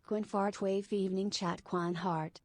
Kwan Fartwave Evening Chat Kwan Heart.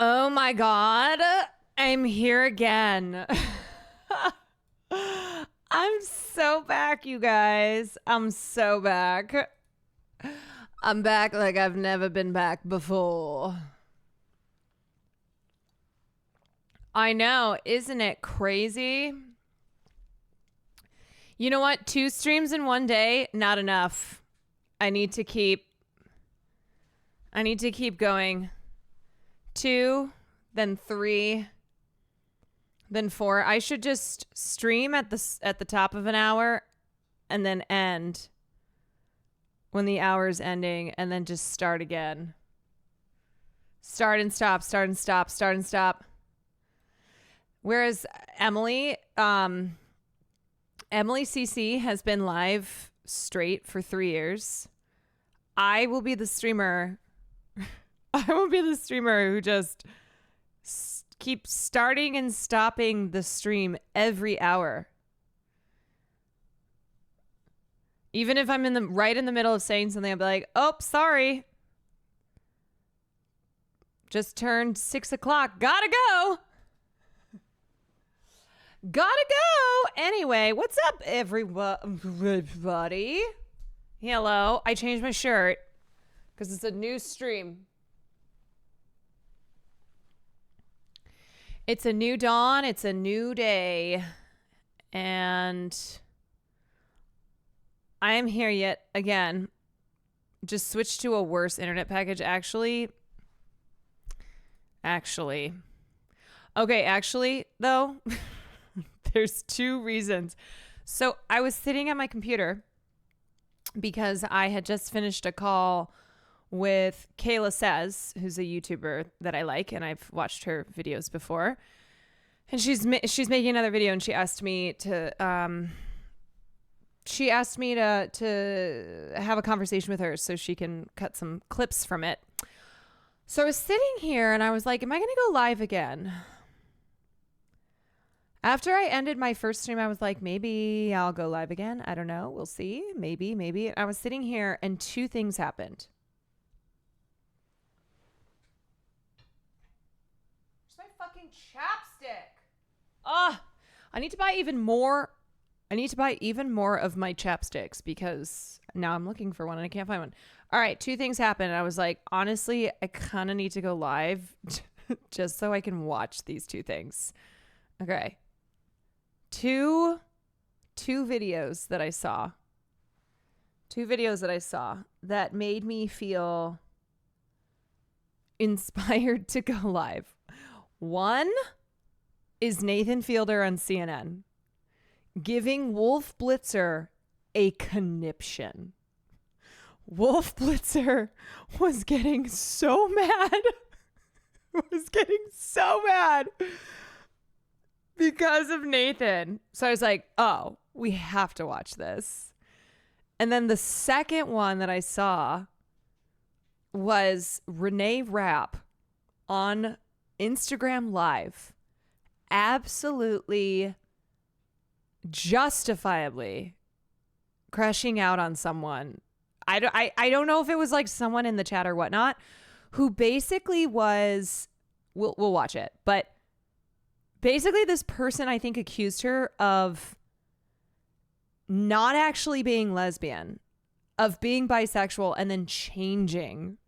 Oh my God. I'm here again. I'm so back, you guys. I'm so back. I'm back like I've never been back before. I know, isn't it crazy? You know what? 2 streams in one day, not enough. I need to keep going. 2, then 3, then 4. I should just stream at the top of an hour and then end when the hour is ending and then just start again. Start and stop, start and stop, start and stop. Whereas Emily CC has been live straight for 3 years. I will be the streamer who just keeps starting and stopping the stream every hour. Even if I'm right in the middle of saying something, I'll be like, oh, sorry. Just turned 6 o'clock. Gotta go. Gotta go. Anyway, what's up, everybody? Hello. I changed my shirt because it's a new stream. It's a new dawn. It's a new day. And I am here yet again. Just switched to a worse internet package. Actually, though, there's 2 reasons. So I was sitting at my computer because I had just finished a call with Kayla Says, who's a YouTuber that I like, and I've watched her videos before. And she's making another video, and she asked me to have a conversation with her so she can cut some clips from it. So I was sitting here and I was like, am I going to go live again? After I ended my first stream, I was like, maybe I'll go live again. I don't know. We'll see. Maybe. I was sitting here and 2 things happened. Where's my fucking chapstick? I need to buy even more. I need to buy even more of my chapsticks because now I'm looking for one and I can't find one. All right, 2 things happened. I was like, honestly, I kind of need to go live just so I can watch these 2 things. Okay. 2 videos that I saw. 2 videos that I saw that made me feel inspired to go live. One is Nathan Fielder on CNN giving Wolf Blitzer a conniption. Wolf Blitzer was getting so mad. Because of Nathan. So I was like, oh, we have to watch this. And then the second one that I saw was Renee Rapp on Instagram Live. Absolutely justifiably crashing out on someone. I don't know if it was like someone in the chat or whatnot who basically was, we'll watch it, but basically this person I think accused her of not actually being lesbian, of being bisexual, and then changing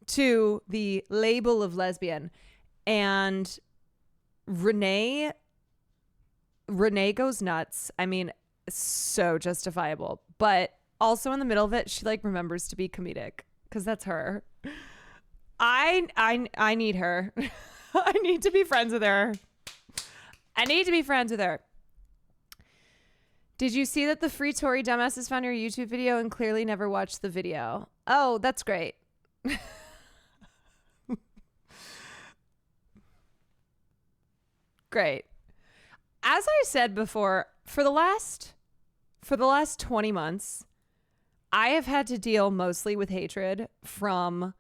to the label of lesbian. And Renee goes nuts. I mean, so justifiable, but also in the middle of it, she like remembers to be comedic because that's her. I need her. I need to be friends with her. Did you see that the free Tory dumbasses found your YouTube video and clearly never watched the video? Oh, that's great. Great. As I said before, for the last 20 months, I have had to deal mostly with hatred from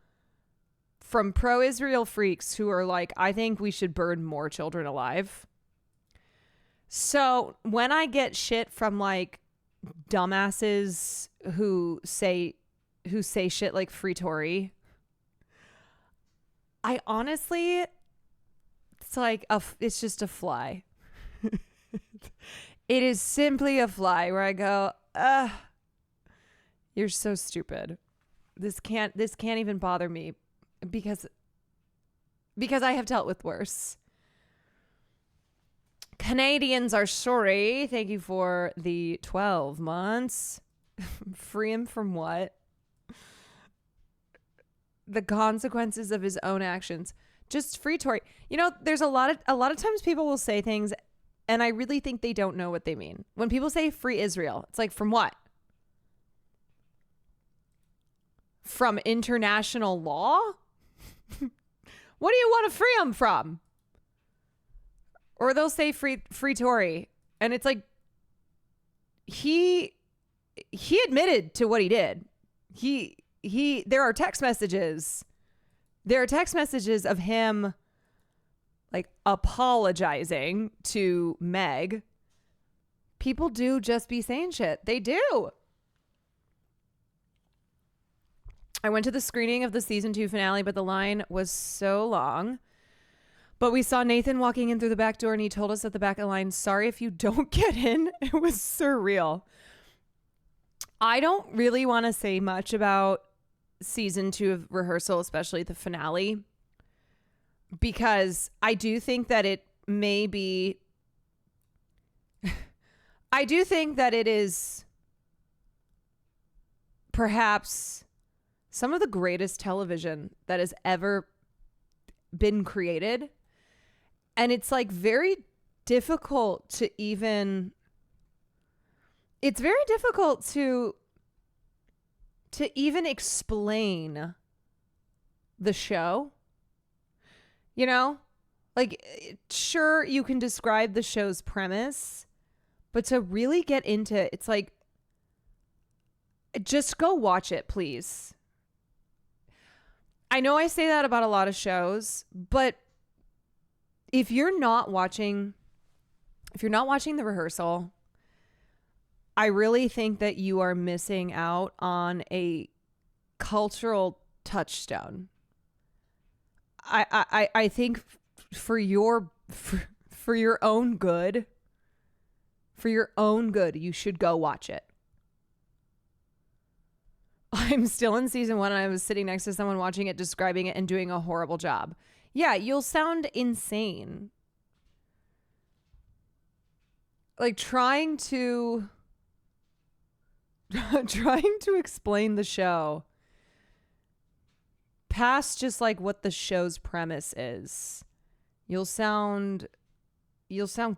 pro-Israel freaks who are like, I think we should burn more children alive. So when I get shit from like dumbasses who say shit like free Tory, I honestly, it's like it's just a fly. It is simply a fly where I go, you're so stupid. This can't even bother me because I have dealt with worse. Canadians are sorry. Thank you for the 12 months. Free him from what? The consequences of his own actions. Just free Tory. You know, there's a lot of times people will say things and I really think they don't know what they mean. When people say free Israel, it's like, from what? From international law? What do you want to free them from? Or they'll say free Tory. And it's like, he admitted to what he did. There are text messages. There are text messages of him like apologizing to Meg. People do just be saying shit. They do. I went to the screening of the season 2 finale, but the line was so long. But we saw Nathan walking in through the back door and he told us at the back of the line, sorry if you don't get in. It was surreal. I don't really want to say much about season 2 of rehearsal, especially the finale, because I do think that it may be, I do think that it is perhaps some of the greatest television that has ever been created. And it's like very difficult to even, it's very difficult to even explain the show. You know, like, sure, you can describe the show's premise, but to really get into it, it's like, just go watch it, please. I know I say that about a lot of shows, but if you're not watching the rehearsal, I really think that you are missing out on a cultural touchstone. I think for your own good, you should go watch it. I'm still in season 1 and I was sitting next to someone watching it, describing it and doing a horrible job. Yeah, you'll sound insane. Like trying to explain the show past just like what the show's premise is. You'll sound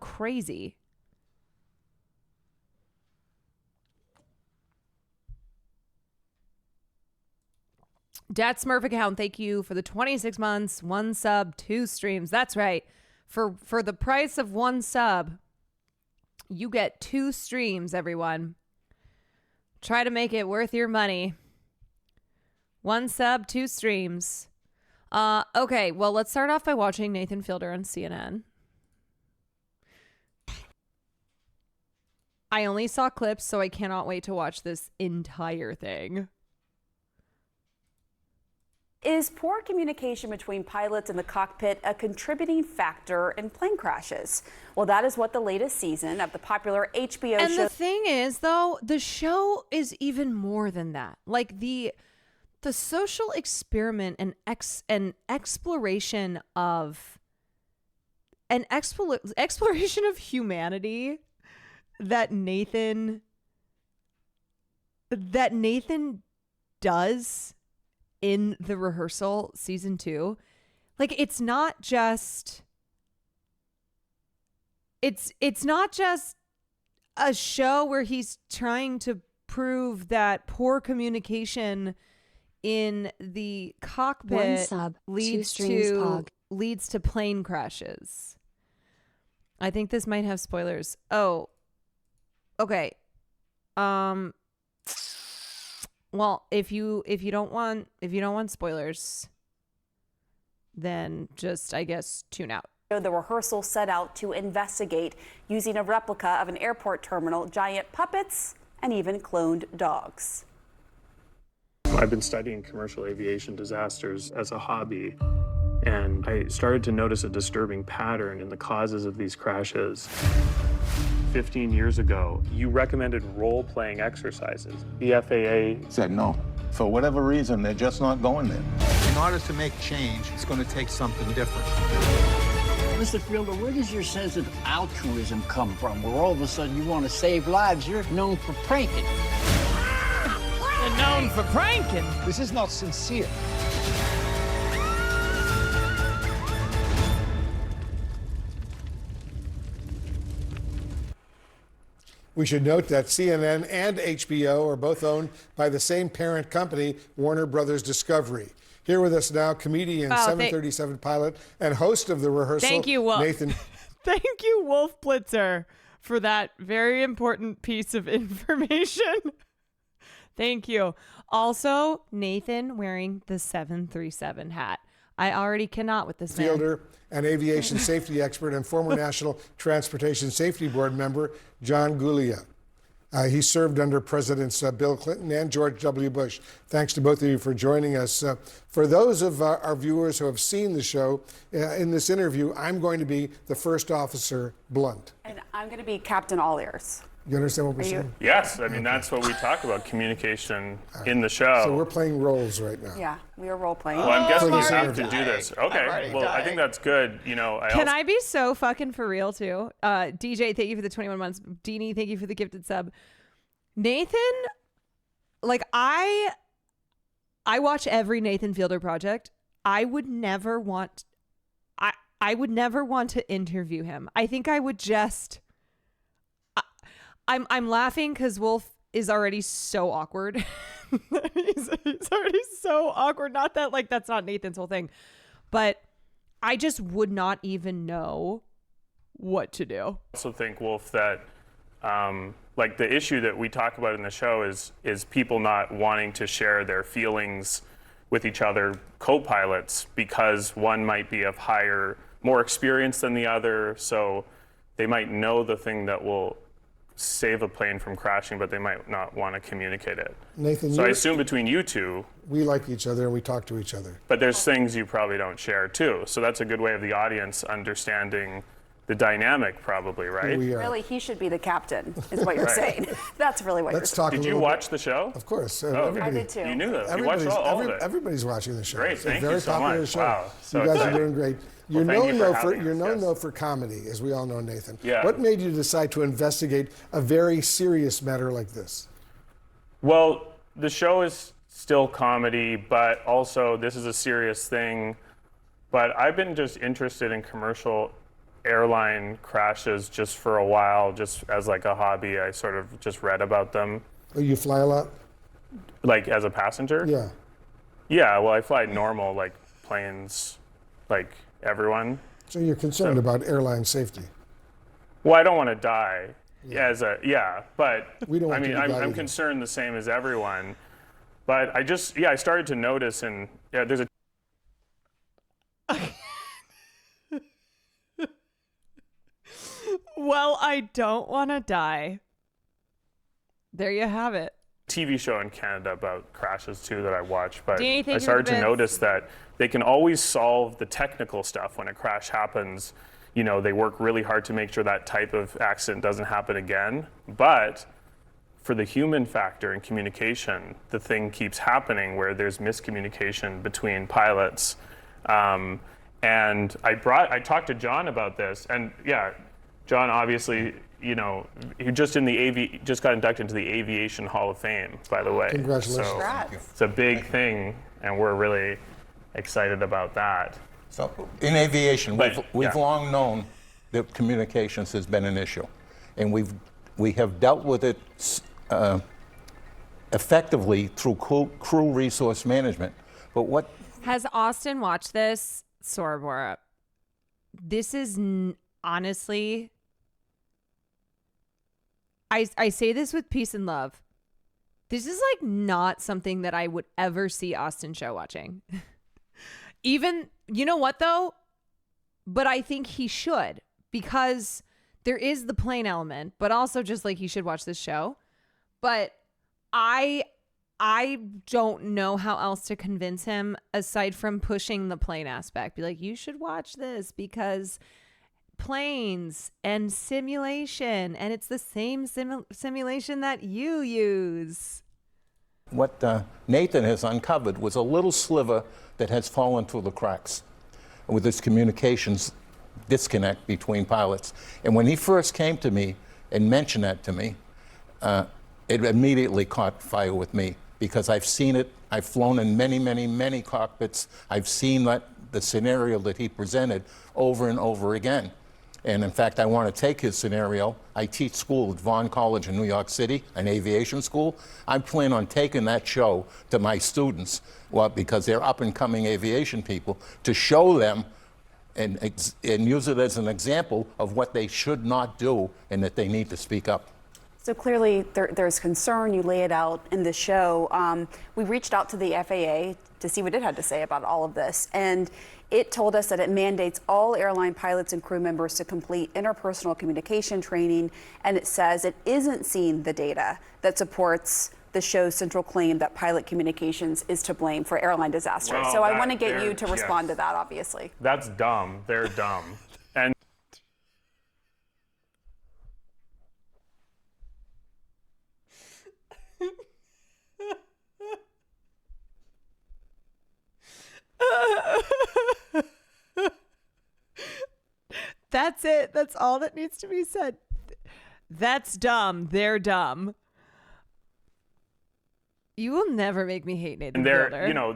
crazy. Dat Smurf account, thank you for the 26 months, 1 sub, 2 streams. That's right. For the price of 1 sub, you get 2 streams, everyone. Try to make it worth your money. 1 sub, 2 streams. Okay, well, let's start off by watching Nathan Fielder on CNN. I only saw clips, so I cannot wait to watch this entire thing. Is poor communication between pilots in the cockpit a contributing factor in plane crashes? Well, that is what the latest season of the popular HBO show... And the thing is, though, the show is even more than that. Like, the social experiment and exploration of... An exploration of humanity that Nathan does in the rehearsal season 2, like it's not just a show where he's trying to prove that poor communication in the cockpit leads to plane crashes. I think this might have spoilers. Oh, okay. Well, if you don't want spoilers, then just, I guess, tune out. The rehearsal set out to investigate using a replica of an airport terminal, giant puppets, and even cloned dogs. I've been studying commercial aviation disasters as a hobby And I started to notice a disturbing pattern in the causes of these crashes. 15 years ago, you recommended role-playing exercises. The FAA said no. For whatever reason, they're just not going there. In order to make change, it's going to take something different. Mr. Fielder, where does your sense of altruism come from, where all of a sudden you want to save lives? You're known for pranking. You're known for pranking. This is not sincere. We should note that CNN and HBO are both owned by the same parent company, Warner Brothers Discovery. Here with us now, comedian, 737 pilot, and host of The Rehearsal, Thank you, Wolf. Nathan. Thank you, Wolf Blitzer, for that very important piece of information. Thank you. Also, Nathan wearing the 737 hat. I already cannot with this man. Fielder, and aviation safety expert and former National Transportation Safety Board member, John Gulia. He served under Presidents Bill Clinton and George W. Bush. Thanks to both of you for joining us. For those of our viewers who have seen the show, in this interview, I'm going to be the first officer, Blunt. And I'm going to be Captain All Ears. You understand what we're saying? Yes, I mean, that's what we talk about, communication in the show. So we're playing roles right now. Yeah, we are role playing. Well, I'm guessing you For have this to do this. Okay, well, I think that's good. You know, Can I be so fucking for real too? DJ, thank you for the 21 months. Deanie, thank you for the gifted sub. Nathan, like I watch every Nathan Fielder project. I would never want to interview him. I think I would just I'm laughing because Wolf is already so awkward. he's already so awkward. Not that like that's not Nathan's whole thing, but I just would not even know what to do. I also think, Wolf, that like the issue that we talk about in the show is people not wanting to share their feelings with each other, co-pilots, because one might be of more experience than the other, so they might know the thing that will save a plane from crashing, but they might not want to communicate it. Nathan, so I assume between you two, we like each other and we talk to each other. but there's things you probably don't share too. So that's a good way of the audience understanding the dynamic, probably, right? Really, he should be the captain, is what you're Right. saying. That's really what Let's you're talk Did a you little watch bit. the show? Of course. Okay. I did too. You knew that. You watched all of it. Everybody's watching the show. Great, It's thank a very you so popular much. show. Wow, so you guys exciting. are doing great. Well, You're thank you known for though having you're us, known yes. though for comedy, as we all know, Nathan. Yeah. What made you decide to investigate a very serious matter like this? Well, the show is still comedy, but also this is a serious thing. But I've been just interested in commercial airline crashes just for a while, just as like a hobby. I sort of just read about them. Oh, you fly a lot? Like as a passenger? Yeah. Yeah, well, I fly normal, like planes, like everyone. So you're concerned about airline safety? Well, I don't want to die. But We don't want I mean, you to die I'm either. concerned the same as everyone. But I started to notice, and there's a Well, I don't want to die. There you have it. TV show in Canada about crashes too that I watch, but Danny, thank I you started for the to bits. notice that they can always solve the technical stuff when a crash happens. You know, they work really hard to make sure that type of accident doesn't happen again. But for the human factor in communication, the thing keeps happening where there's miscommunication between pilots. And I talked to John about this, and yeah, John obviously, you know, he just got inducted into the Aviation Hall of Fame, by the way. Congratulations. So Congrats. it's a big thing, and we're really excited about that. So in aviation, But, we've yeah. long known that communications has been an issue, and we have dealt with it effectively through crew resource management. But what Has Austin watched this? Sora Bora. This is honestly, I say this with peace and love. This is like not something that I would ever see Austin show watching. Even, you know what though? But I think he should, because there is the plane element, but also just like he should watch this show. But I I don't know how else to convince him aside from pushing the plane aspect. Be like, you should watch this because planes and simulation, and it's the same simulation that you use. What Nathan has uncovered was a little sliver that has fallen through the cracks with this communications disconnect between pilots. And when he first came to me and mentioned that to me, it immediately caught fire with me because I've seen it. I've flown in many, many, many cockpits. I've seen the scenario that he presented over and over again. And in fact, I want to take his scenario. I teach school at Vaughn College in New York City, an aviation school. I plan on taking that show to my students, well, because they're up and coming aviation people, to show them and use it as an example of what they should not do and that they need to speak up. So clearly there's concern. You lay it out in the show. We reached out to the FAA to see what it had to say about all of this. And it told us that it mandates all airline pilots and crew members to complete interpersonal communication training. And it says it isn't seeing the data that supports the show's central claim that pilot communications is to blame for airline disasters. Well, so I want to get you to respond to that, obviously. That's dumb. They're dumb. And That's it. That's all that needs to be said. That's dumb. They're dumb. You will never make me hate Nathan Fielder. you know,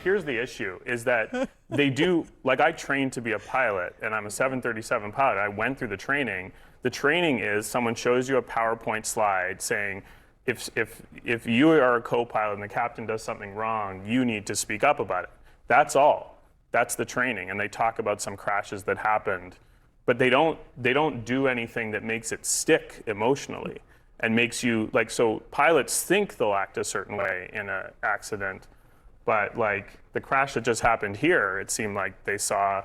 here's the issue is that they do, like I trained to be a pilot and I'm a 737 pilot. I went through the training. The training is someone shows you a PowerPoint slide saying, if you are a co-pilot and the captain does something wrong, you need to speak up about it. That's all. That's the training. And they talk about some crashes that happened, but they don't do anything that makes it stick emotionally and makes you like, so pilots think they'll act a certain way in an accident, but like the crash that just happened here, it seemed like they saw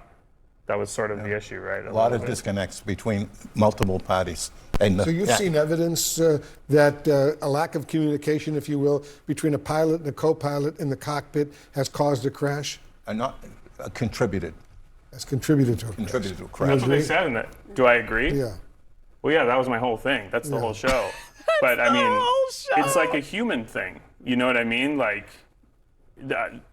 that was sort of the issue, right? A lot of disconnects between multiple parties. And So you've seen evidence that a lack of communication, if you will, between a pilot and a co-pilot in the cockpit has caused a crash? not contributed. Has contributed to a crash. Contributed to a That's crash. what they said in that. Do I agree? Yeah. Well, yeah, that was my whole thing. That's the whole show. But I mean, it's like a human thing. You know what I mean? Like,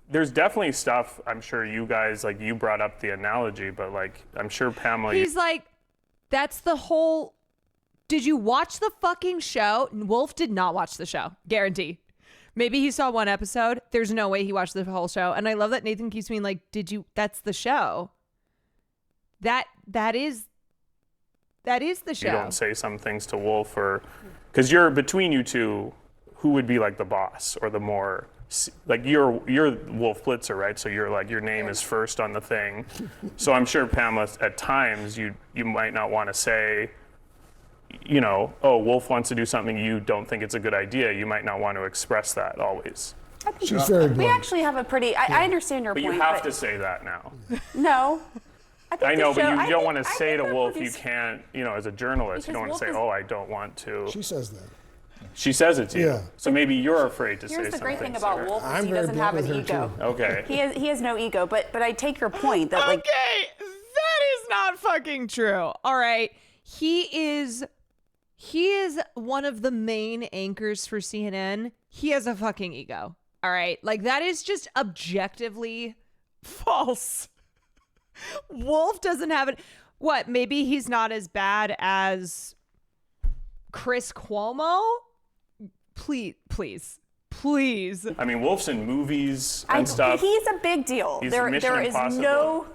there's definitely stuff. I'm sure you guys, like, you brought up the analogy, but like, I'm sure Pamela. He's like, that's the whole. Did you watch the fucking show? Wolf did not watch the show. Guarantee. Maybe he saw one episode. There's no way he watched the whole show. And I love that Nathan keeps being like, did you? That's the show. That is the show. You don't say some things to Wolf, or because you're between you two, who would be like the boss or the more like you're Wolf Blitzer, right? So you're like your name is first on the thing. So I'm sure Pamela, at times you might not want to say, you know, oh, Wolf wants to do something you don't think it's a good idea. You might not want to express that always. She's very We blunt. actually have a pretty. I understand your But point. you have to say that now. No. I know, but you don't want to I say think to they're Wolf, pretty you can't, you know, as a journalist, you Because don't want Wolf to say, is- oh, I don't want to. She says that. She says it to you. Yeah. So maybe you're afraid to say Here's something. the great thing to about her. Wolf is I'm he very doesn't have an blunt with her, ego. too. Okay. He has no ego, but I take your point that like Okay, that is not fucking true. All right. He is one of the main anchors for CNN. He has a fucking ego. All right. Like, that is just objectively false. Wolf doesn't have it. What? Maybe he's not as bad as Chris Cuomo? Please. I mean, Wolf's in movies and stuff. he's a big deal. He's There Mission is Impossible. no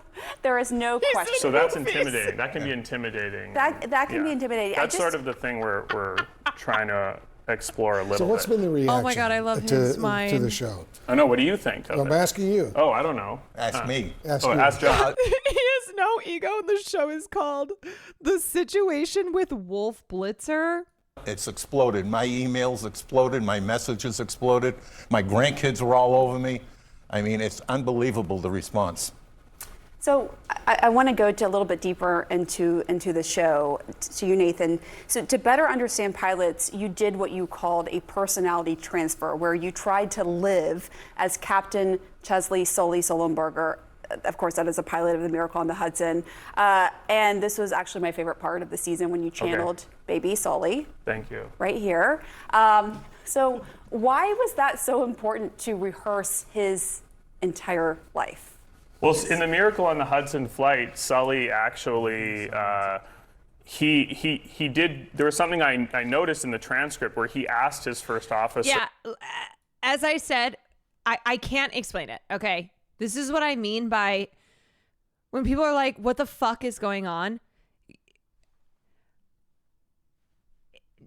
question. So that's intimidating. That can be intimidating. That can be intimidating. That's sort of the thing we're trying to explore a little So what's bit. been the reaction my God, I love to, his to mind. the show? I know. What do you think of I'm it? asking you. Oh, I don't know. Ask me. Ask Oh, you. ask John. He has no ego. The show is called The Situation with Wolf Blitzer. It's exploded. My emails exploded. My messages exploded. My grandkids were all over me. I mean, it's unbelievable, the response. So I want to go a little bit deeper into the show, to you, Nathan. So to better understand pilots, you did what you called a personality transfer, where you tried to live as Captain Chesley Sully Sullenberger. Of course, that is a pilot of the Miracle on the Hudson. And this was actually my favorite part of the season when you channeled baby Sully. Thank you. Right here. So why was that so important to rehearse his entire life? Well, in the Miracle on the Hudson flight, Sully actually, he did, there was something I noticed in the transcript where he asked his first officer. Yeah, as I said, I can't explain it, okay? This is what I mean by when people are like, what the fuck is going on?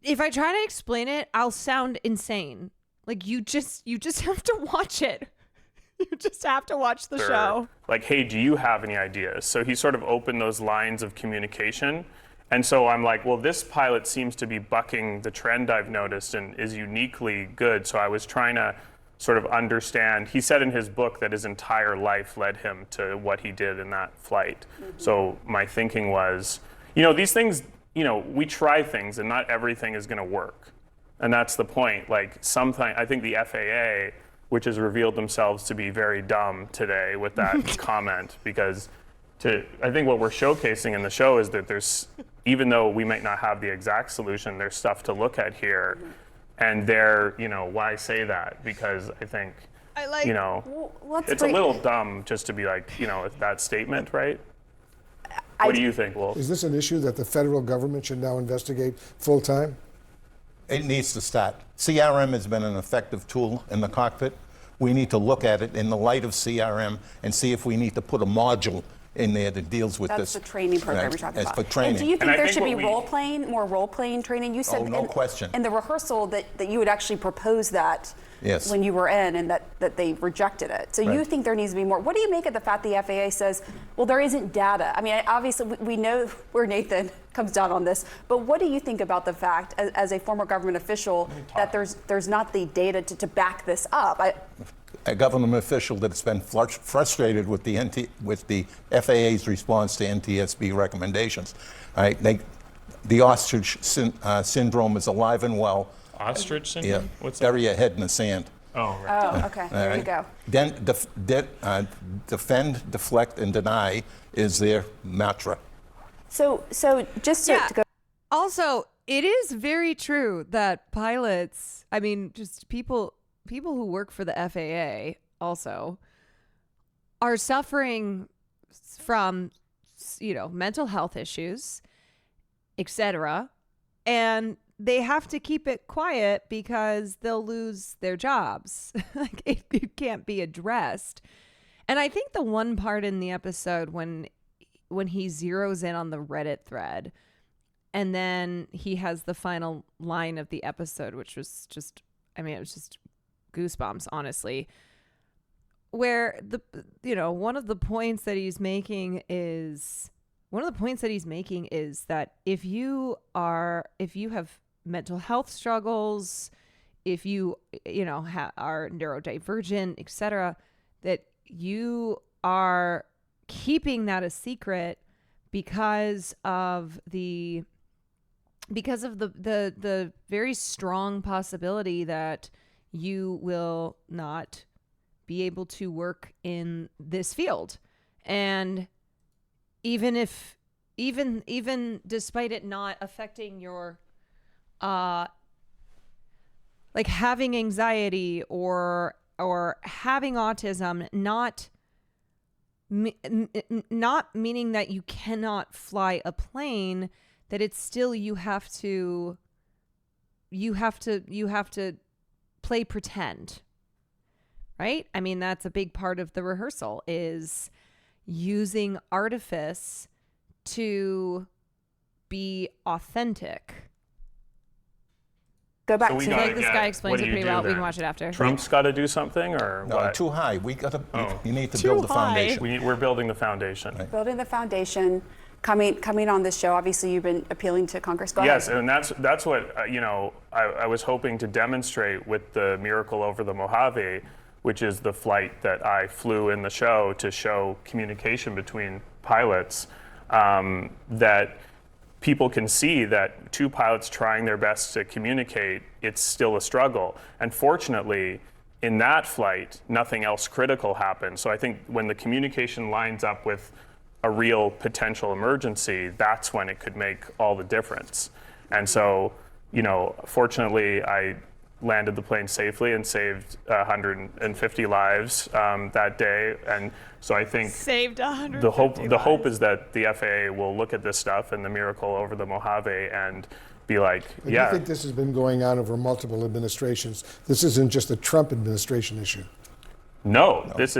If I try to explain it, I'll sound insane. Like, you just have to watch it. You just have to watch the show. Like, hey, do you have any ideas? So he sort of opened those lines of communication. And so I'm like, well, this pilot seems to be bucking the trend I've noticed and is uniquely good. So I was trying to sort of understand. He said in his book that his entire life led him to what he did in that flight. So my thinking was, these things, we try things and not everything is going to work. And that's the point. Like, I think the FAA, which has revealed themselves to be very dumb today with that comment, because I think what we're showcasing in the show is that there's, even though we might not have the exact solution, there's stuff to look at here. And why say that? Because I think, it's a little dumb just to be like, that statement, right? What do you think, Wolf? Is this an issue that the federal government should now investigate full time? It needs to start. CRM has been an effective tool in the cockpit. We need to look at it in the light of CRM and see if we need to put a module in there that deals with this. That's the training program you're talking about. For training. And do you think there should be more role-playing training? You said no question. In the rehearsal that you would actually propose that when you were in, and that they rejected it. So you think there needs to be more. What do you make of the fact the FAA says, well, there isn't data? I mean, obviously we know where Nathan comes down on this, but what do you think about the fact, as a former government official, that there's not the data to back this up? A government official that's been frustrated with the FAA's response to NTSB recommendations. The ostrich syndrome is alive and well. Ostrich syndrome? Yeah. What's bury your head in the sand. Oh, right. Oh, okay. There you go. Then defend, deflect, and deny is their mantra. So just to go. Also, it is very true that pilots, I mean, just people who work for the FAA also are suffering from, mental health issues, etc. And they have to keep it quiet because they'll lose their jobs. Like, it can't be addressed. And I think the one part in the episode when he zeroes in on the Reddit thread, and then he has the final line of the episode, which was just, it was just goosebumps, honestly, where one of the points that he's making is that if you have mental health struggles, if you are neurodivergent, etc., that you are keeping that a secret because of the very strong possibility that you will not be able to work in this field. And even despite it not affecting your like having anxiety or having autism, not meaning that you cannot fly a plane, that it's still you have to play pretend, right? I mean, that's a big part of the rehearsal, is using artifice to be authentic. Go back So we to gotta this guy explains what it do you pretty do well. We then? can watch it after. Trump's got to do something, or No, what? too high. You need to Too build the high. foundation. We're building the foundation. building the foundation. Coming on this show, obviously you've been appealing to Congress. Go Yes, ahead. and that's what I was hoping to demonstrate with the Miracle over the Mojave, which is the flight that I flew in the show to show communication between pilots, that people can see that two pilots trying their best to communicate, it's still a struggle. And fortunately, in that flight, nothing else critical happened. So I think when the communication lines up with a real potential emergency, that's when it could make all the difference. And so, fortunately, I landed the plane safely and saved 150 lives that day. And so I think Saved 150 the hope lives. is that the FAA will look at this stuff and the miracle over the Mojave and be like, But yeah. you think this has been going on over multiple administrations? This isn't just a Trump administration issue. No, this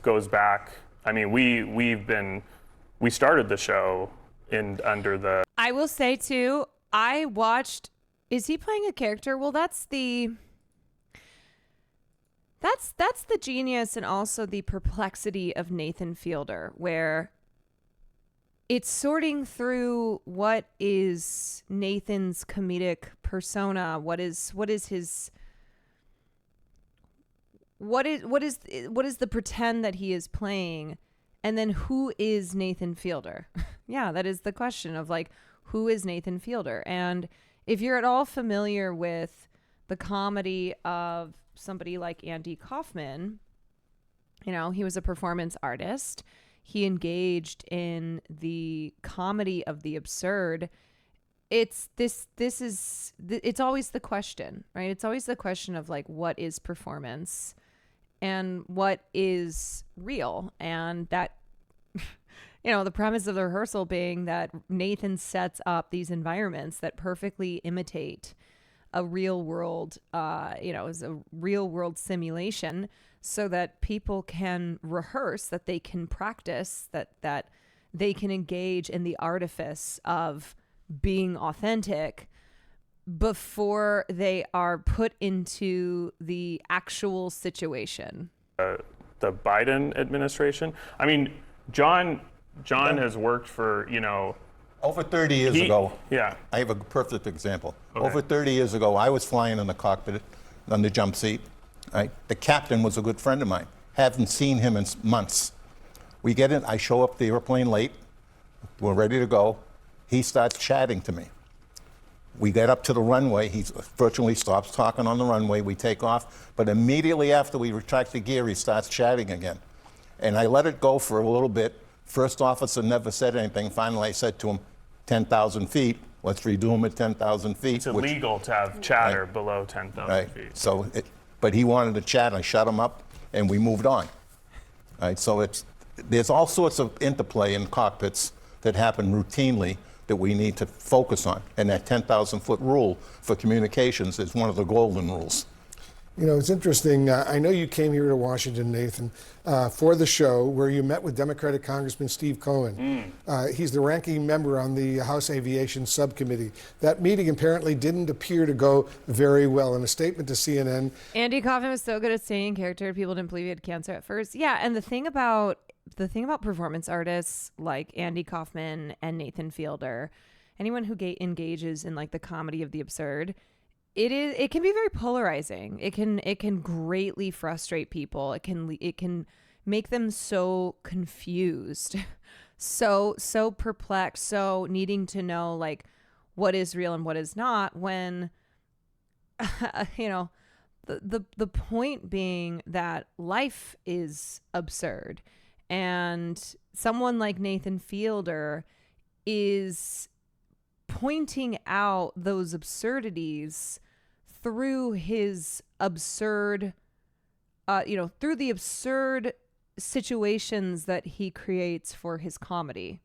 goes back. I mean, we started the show under the. I will say too, I watched. Is he playing a character? Well, that's the genius and also the perplexity of Nathan Fielder, where it's sorting through what is Nathan's comedic persona, what is the pretend that he is playing, and then who is Nathan Fielder? Yeah, that is the question of like, who is Nathan Fielder? And if you're at all familiar with the comedy of somebody like Andy Kaufman, he was a performance artist. He engaged in the comedy of the absurd. It's always the question, right? It's always the question of like, what is performance and what is real? And that, the premise of the rehearsal being that Nathan sets up these environments that perfectly imitate a real world, is a real world simulation, so that people can rehearse, that they can practice, that they can engage in the artifice of being authentic before they are put into the actual situation. The Biden administration. I mean, John has worked for, Over 30 years ago, Yeah. I have a perfect example. Okay. Over 30 years ago, I was flying in the cockpit on the jump seat. Right? The captain was a good friend of mine. Haven't seen him in months. We get in, I show up the airplane late. We're ready to go. He starts chatting to me. We get up to the runway. He virtually stops talking on the runway. We take off. But immediately after we retract the gear, he starts chatting again. And I let it go for a little bit. First officer never said anything. Finally, I said to him, 10,000 feet. Let's redo him at 10,000 feet. It's illegal to have chatter below 10,000 feet. So, but he wanted to chat. I shut him up, and we moved on. Right. So there's all sorts of interplay in cockpits that happen routinely that we need to focus on. And that 10,000-foot rule for communications is one of the golden rules. It's interesting. I know you came here to Washington, Nathan, for the show where you met with Democratic Congressman Steve Cohen. He's the ranking member on the House Aviation Subcommittee. That meeting apparently didn't appear to go very well. In a statement to CNN, Andy Kaufman was so good at staying in character, people didn't believe he had cancer at first. Yeah, and the thing about performance artists like Andy Kaufman and Nathan Fielder, anyone who engages in like the comedy of the absurd, it can be very polarizing. It can greatly frustrate people. It can make them so confused, so perplexed, so needing to know like what is real and what is not, when the point being that life is absurd, and someone like Nathan Fielder is pointing out those absurdities through his absurd, through the absurd situations that he creates for his comedy.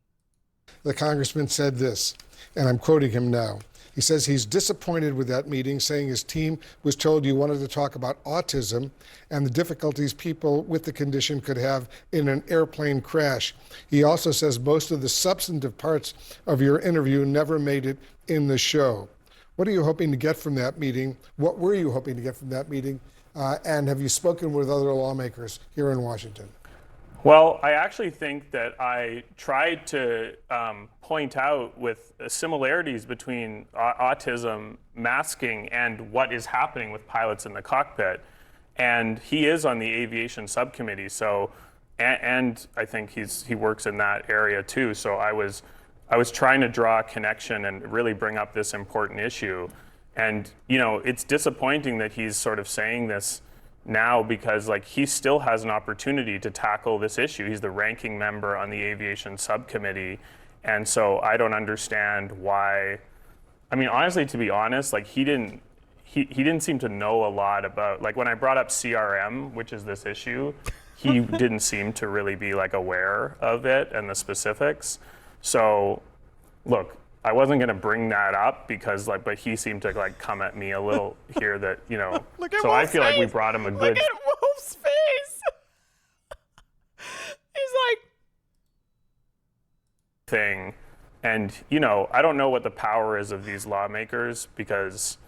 the congressman said this, and I'm quoting him now. He says he's disappointed with that meeting, saying his team was told you wanted to talk about autism and the difficulties people with the condition could have in an airplane crash. He also says most of the substantive parts of your interview never made it in the show. What are you hoping to get from that meeting? What were you hoping to get from that meeting? And have you spoken with other lawmakers here in Washington? Well, I actually think that I tried to point out with similarities between autism, masking, and what is happening with pilots in the cockpit. and he is on the aviation subcommittee. So, and I think he works in that area too. So I was trying to draw a connection and really bring up this important issue. And it's disappointing that he's sort of saying this now, because like he still has an opportunity to tackle this issue. He's the ranking member on the aviation subcommittee, and so I don't understand why. I mean, honestly, to be honest, like he didn't seem to know a lot about, like when I brought up CRM, which is this issue, he didn't seem to really be like aware of it and the specifics. So look, I wasn't going to bring that up because but he seemed to like come at me a little here that, Look at so Wolf's I feel like we face. brought him a good Look at Wolf's face. He's like, thing. And, I don't know what the power is of these lawmakers because,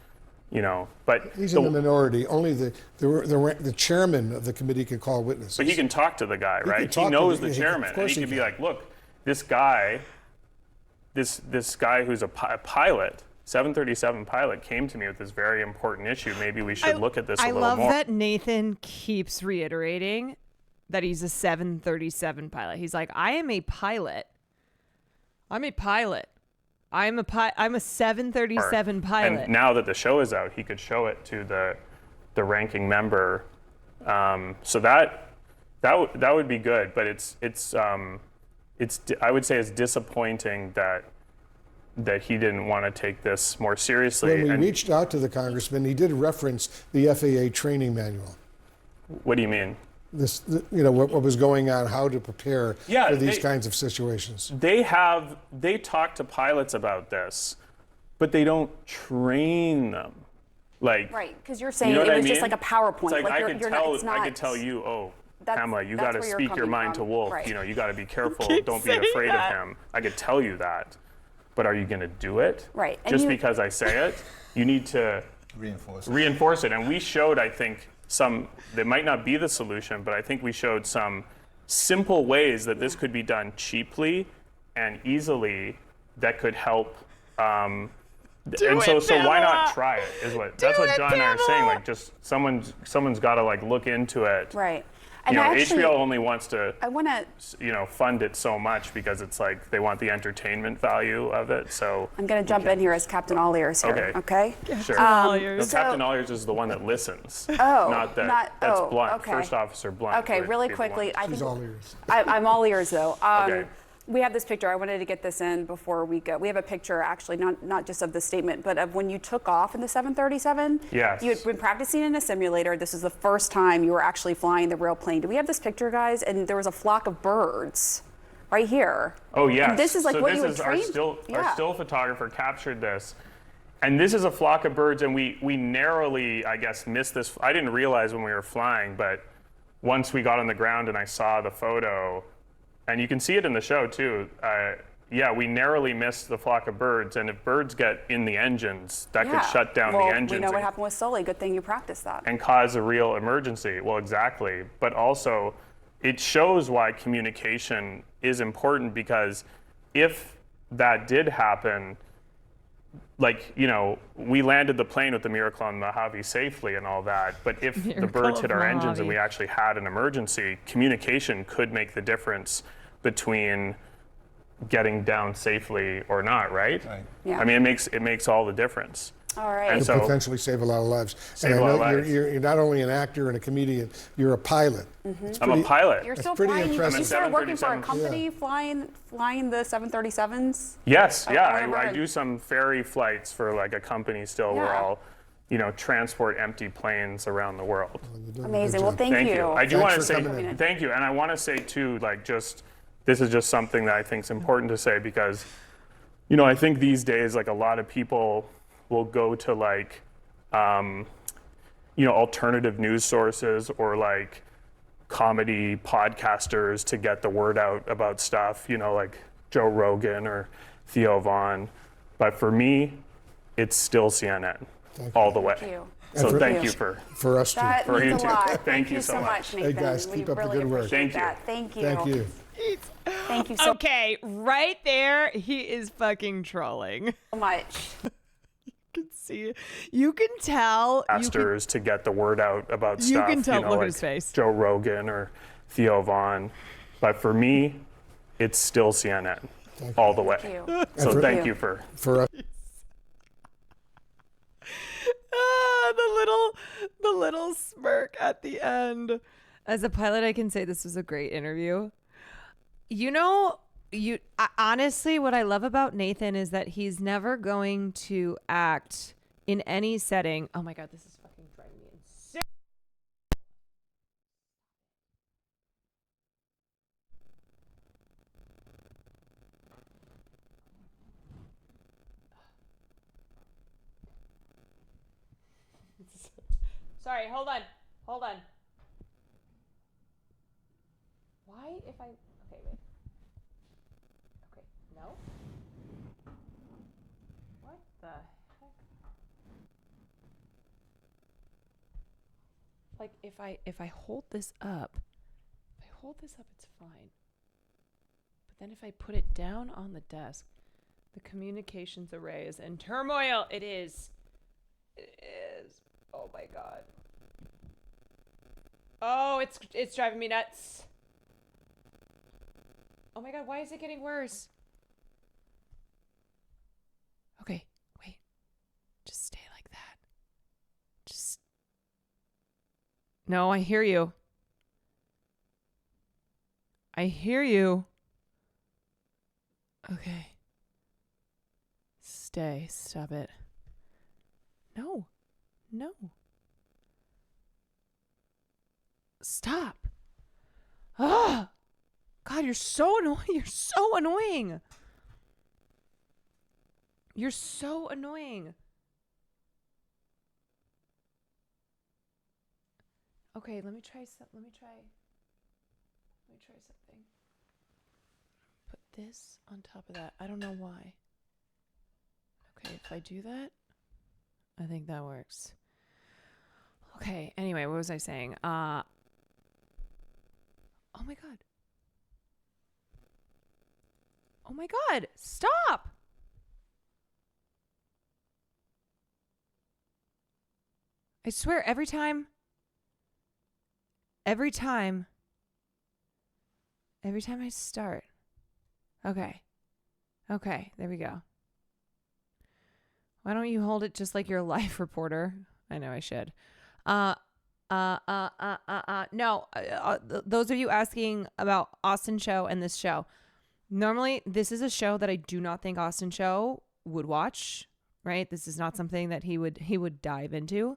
but He's in the minority. Only the chairman of the committee can call witnesses. But he can talk to the guy, right? talk He to knows the- the of chairman, and course he he can be can. like, "Look, this guy, this guy who's a pilot, 737 pilot, came to me with this very important issue. Maybe we should look at this a little love more." that Nathan keeps reiterating that he's a 737 pilot. He's like, I am a pilot. I'm a pilot. I'm a 737 pilot. And now that the show is out, he could show it to the ranking member. So that would be good. But it's I would say it's disappointing that he didn't want to take this more seriously. When we reached out to the congressman, he did reference the FAA training manual. What do you mean? What was going on, how to prepare Yeah, for these they- kinds of situations. They talk to pilots about this, but they don't train them. Like, Right, because you're saying you know it what I was just mean? like a PowerPoint. It's like, you're not, it's not, I could tell you, That's- Pamela, you that's got to where you're speak your coming mind from. to Wolf. Right. You got to be careful. keep Don't be saying afraid that. of him. I could tell you that, but are you going to do it? Right, and Just you- because I say it, you need to Reinforce. And we showed, I think, that might not be the solution, but I think we showed some simple ways that this could be done cheaply and easily that could help. And so why not try it? That's what John and I are saying. Like, just someone's got to like look into it. right. And actually, HBO only wants to I want to. fund it so much because it's like they want the entertainment value of it. So I'm going to jump in here as Captain All Ears here. Okay. Okay. sure. All-ears. No, Captain All-Ears is the one that listens. Oh, not that. That's Blunt. okay. First Officer Blunt. Okay, would really be the quickly. one. She's all ears. I'm all ears though. Okay. We have this picture. I wanted to get this in before we go. We have a picture, actually, not just of the statement, but of when you took off in the 737. Yes. You had been practicing in a simulator. This is the first time you were actually flying the real plane. Do we have this picture, guys? And there was a flock of birds right here. Oh, yes. And this is like so what this you would is train. Our still photographer captured this. And this is a flock of birds, and we narrowly, I guess, missed this. I didn't realize when we were flying, but once we got on the ground and I saw the photo, and you can see it in the show too, we narrowly missed the flock of birds, and if birds get in the engines, that could shut down well, the engines. We know what happened with Sully. Good thing you practiced that. And cause a real emergency. Well, exactly. But also, it shows why communication is important, because if that did happen, like, we landed the plane with the Miracle on Mojave safely and all that, but if the Miracle birds of hit our engines and Mojave. we actually had an emergency, communication could make the difference between getting down safely or not, right? Right. Yeah. I mean, it makes all the difference. All right. And Could so- potentially save a lot of lives. Save and a I lot know of lives. you're not only an actor and a comedian, you're a pilot. I'm a pilot. You're still pretty flying. You impressive. started working for a 737. company flying the 737s. Yes, Oh, yeah, whatever. I do some ferry flights for like a company still where Yeah. I'll, transport empty planes around the world. Amazing. Well, thank you. I do Thanks want to for say coming in. thank you, and I want to say too, like, this is just something that I think is important to say, because, I think these days, like, a lot of people will go to like, alternative news sources or like comedy podcasters to get the word out about stuff, like Joe Rogan or Theo Vaughn. But for me, it's still CNN all the way. Thank you. So And thank you for us too. That For you means a too. lot. Thank you so much. Nathan. Hey, guys, We keep up the really good work. appreciate Thank you. that. Thank you. Thank you. Thank you so Okay, right there, he is fucking trolling. much. You can see See, you can tell. Pastors to get the word out about stuff. You can tell. Look like at his face. Joe Rogan or Theo Vaughn. But for me, it's still CNN all the way. Thank you. So for- thank you for The little smirk at the end. As a pilot, I can say this was a great interview. Honestly, what I love about Nathan is that he's never going to act in any setting. Oh my God, this is fucking driving me insane. Sorry, hold on. Why if I... Okay, wait. Okay, no? What the heck? Like, if I hold this up, it's fine. But then if I put it down on the desk, the communications array is in turmoil. It is. Oh my God. Oh, it's driving me nuts. Oh my God, why is it getting worse? Okay, wait. Just stay like that. No, I hear you. Okay. Stop it. No. Stop. Ah! God, you're so annoying. You're so annoying. Okay, let me try something. Put this on top of that. I don't know why. Okay, if I do that, I think that works. Okay, anyway, what was I saying? Oh my God. Oh my God, stop! I swear, every time I start. Okay, there we go. Why don't you hold it just like you're a live reporter? I know I should. No, those of you asking about Austin Show and this show. Normally, this is a show that I do not think Austin Show would watch, right? This is not something that he would dive into,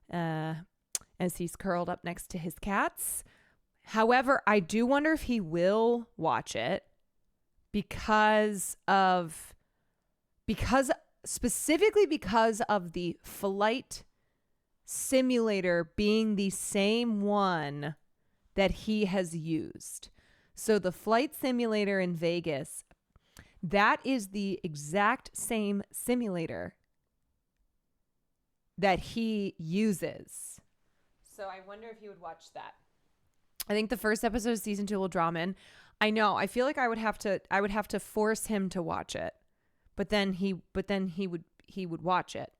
as he's curled up next to his cats. However, I do wonder if he will watch it specifically because of the flight simulator being the same one that he has used. So the flight simulator in Vegas, that is the exact same simulator that he uses. So I wonder if he would watch that. I think the first episode of season 2 will draw him in. I know. I feel like I would have to force him to watch it. But then he would watch it.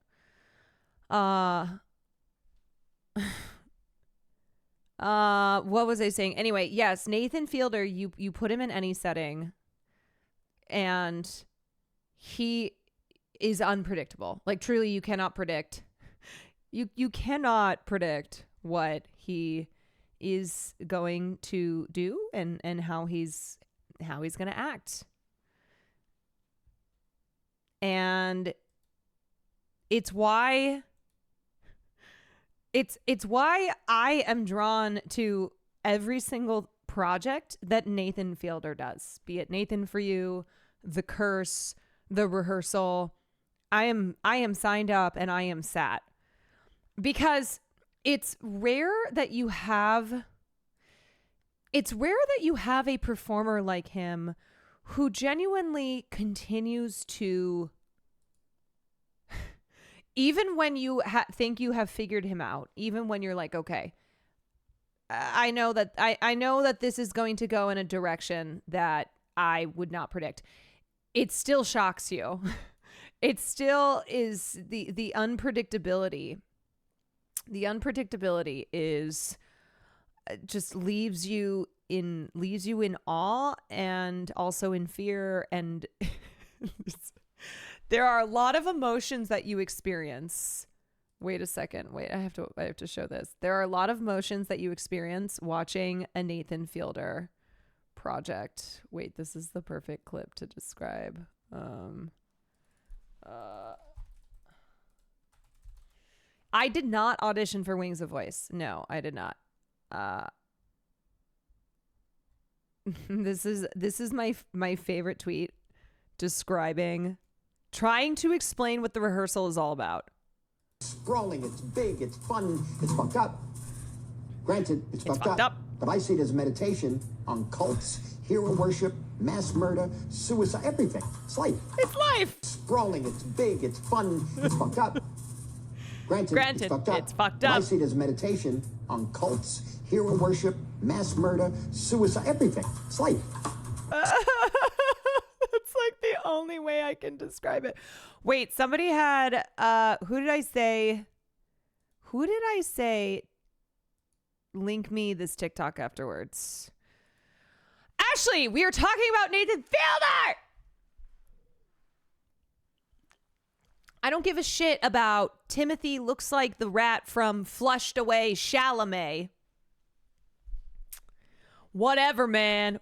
What was I saying? Anyway, yes, Nathan Fielder, you put him in any setting and he is unpredictable. Like, truly, you cannot predict. You cannot predict what he is going to do and how he's going to act. And it's why I am drawn to every single project that Nathan Fielder does, be it Nathan For You, The Curse, The Rehearsal. I am signed up and I am sat, because it's rare that you have a performer like him who genuinely continues to, even when you think you have figured him out, even when you're like, okay, I know that this is going to go in a direction that I would not predict. It still shocks you. it still is the unpredictability. The unpredictability is just leaves you in awe and also in fear, and there are a lot of emotions that you experience. Wait a second. I have to show this. There are a lot of emotions that you experience watching a Nathan Fielder project. Wait, this is the perfect clip to describe. I did not audition for Wings of Voice. No, I did not. This is my favorite tweet trying to explain what the rehearsal is all about. Sprawling, it's big, it's fun, it's fucked up. Granted, it's fucked up, but I see it as meditation on cults, hero worship, mass murder, suicide, everything. It's life. It's life. Sprawling, it's big, it's fun, it's fucked up. Granted, it's fucked up. But I see it as meditation on cults, hero worship, mass murder, suicide, everything. It's life. That's like the only way I can describe it. Wait, somebody had who did I say link me this TikTok afterwards? Ashley, we are talking about Nathan Fielder. I don't give a shit about Timothy looks like the rat from Flushed Away Chalamet. Whatever, man.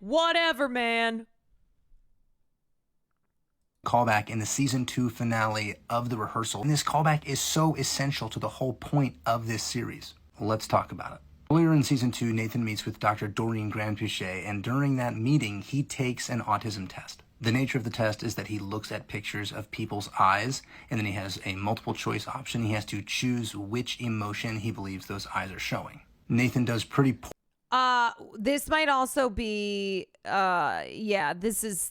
Callback in the season 2 finale of the rehearsal. And this callback is so essential to the whole point of this series. Let's talk about it. Earlier in season 2, Nathan meets with Dr. Doreen Grandpuchet, and during that meeting, he takes an autism test. The nature of the test is that he looks at pictures of people's eyes, and then he has a multiple choice option. He has to choose which emotion he believes those eyes are showing. Nathan does pretty poor. This might also be this is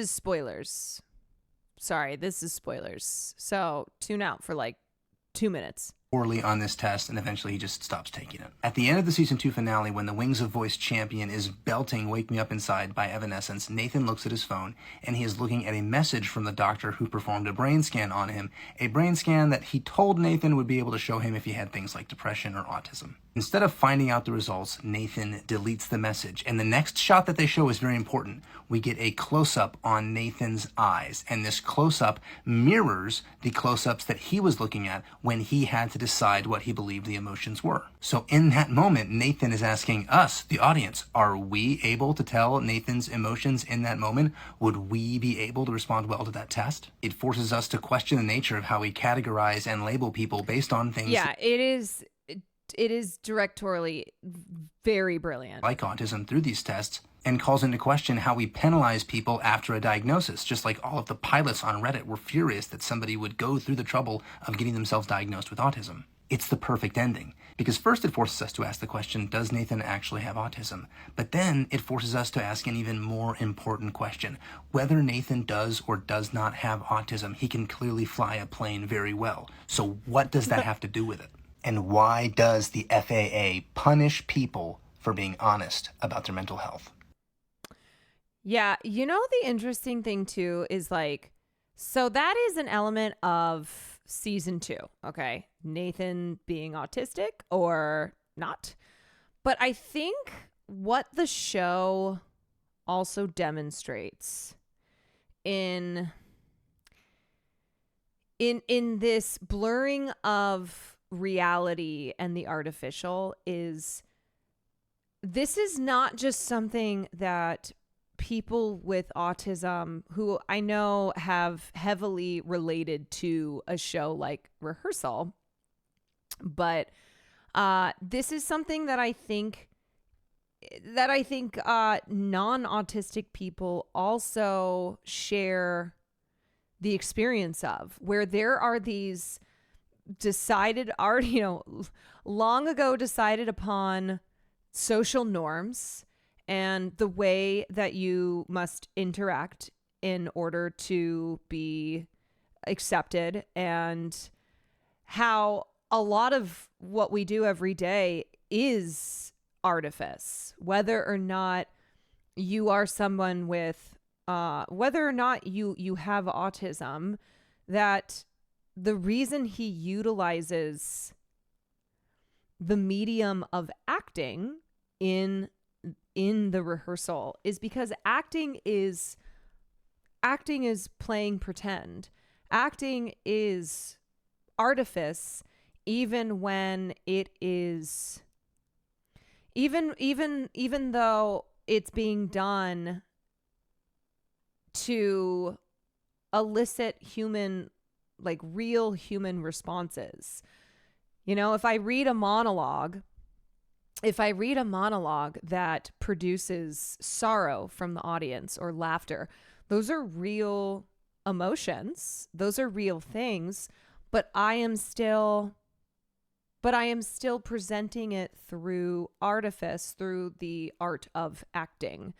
spoilers. Sorry, this is spoilers. So tune out for like 2 minutes. Poorly on this test, and eventually he just stops taking it. At the end of the season 2 finale, when the Wings of Voice champion is belting Wake Me Up Inside by Evanescence, Nathan looks at his phone and he is looking at a message from the doctor who performed a brain scan on him, a brain scan that he told Nathan would be able to show him if he had things like depression or autism. Instead of finding out the results, Nathan deletes the message, and the next shot that they show is very important. We get a close-up on Nathan's eyes, and this close-up mirrors the close-ups that he was looking at when he had to decide what he believed the emotions were. So in that moment, Nathan is asking us, the audience, are we able to tell Nathan's emotions in that moment? Would we be able to respond well to that test? It forces us to question the nature of how we categorize and label people based on things. Yeah, it is directorially very brilliant. Like autism through these tests, and calls into question how we penalize people after a diagnosis, just like all of the pilots on Reddit were furious that somebody would go through the trouble of getting themselves diagnosed with autism. It's the perfect ending, because first it forces us to ask the question, does Nathan actually have autism? But then it forces us to ask an even more important question, whether Nathan does or does not have autism. He can clearly fly a plane very well. So what does that have to do with it? And why does the FAA punish people for being honest about their mental health? Yeah, you know, the interesting thing too is like, so that is an element of season 2, okay? Nathan being autistic or not. But I think what the show also demonstrates in this blurring of reality and the artificial is this is not just something that people with autism, who I know have heavily related to a show like Rehearsal, but this is something that I think non-autistic people also share the experience of, where there are these long ago decided upon social norms and the way that you must interact in order to be accepted, and how a lot of what we do every day is artifice, whether or not you are someone with whether or not you have autism, that the reason he utilizes the medium of acting in the rehearsal is because acting is playing pretend. Acting is artifice, even when it is, even though it's being done to elicit human, like real human responses. You know, if I read a monologue that produces sorrow from the audience or laughter, those are real emotions. Those are real things, but I am still presenting it through artifice, through the art of acting.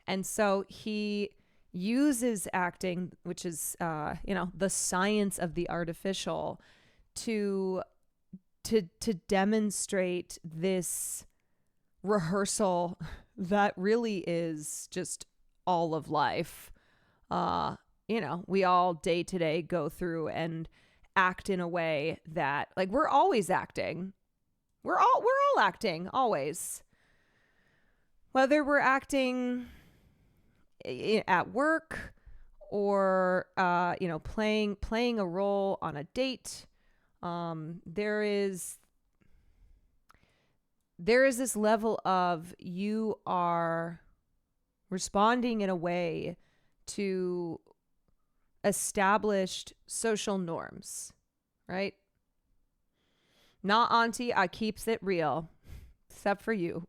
And so he uses acting, which is, the science of the artificial, to demonstrate this rehearsal that really is just all of life. We all day to day go through and act in a way that, like, we're always acting. We're all acting always. Whether we're acting at work or playing a role on a date, there is this level of you are responding in a way to established social norms, right? Not auntie, I keeps it real, except for you.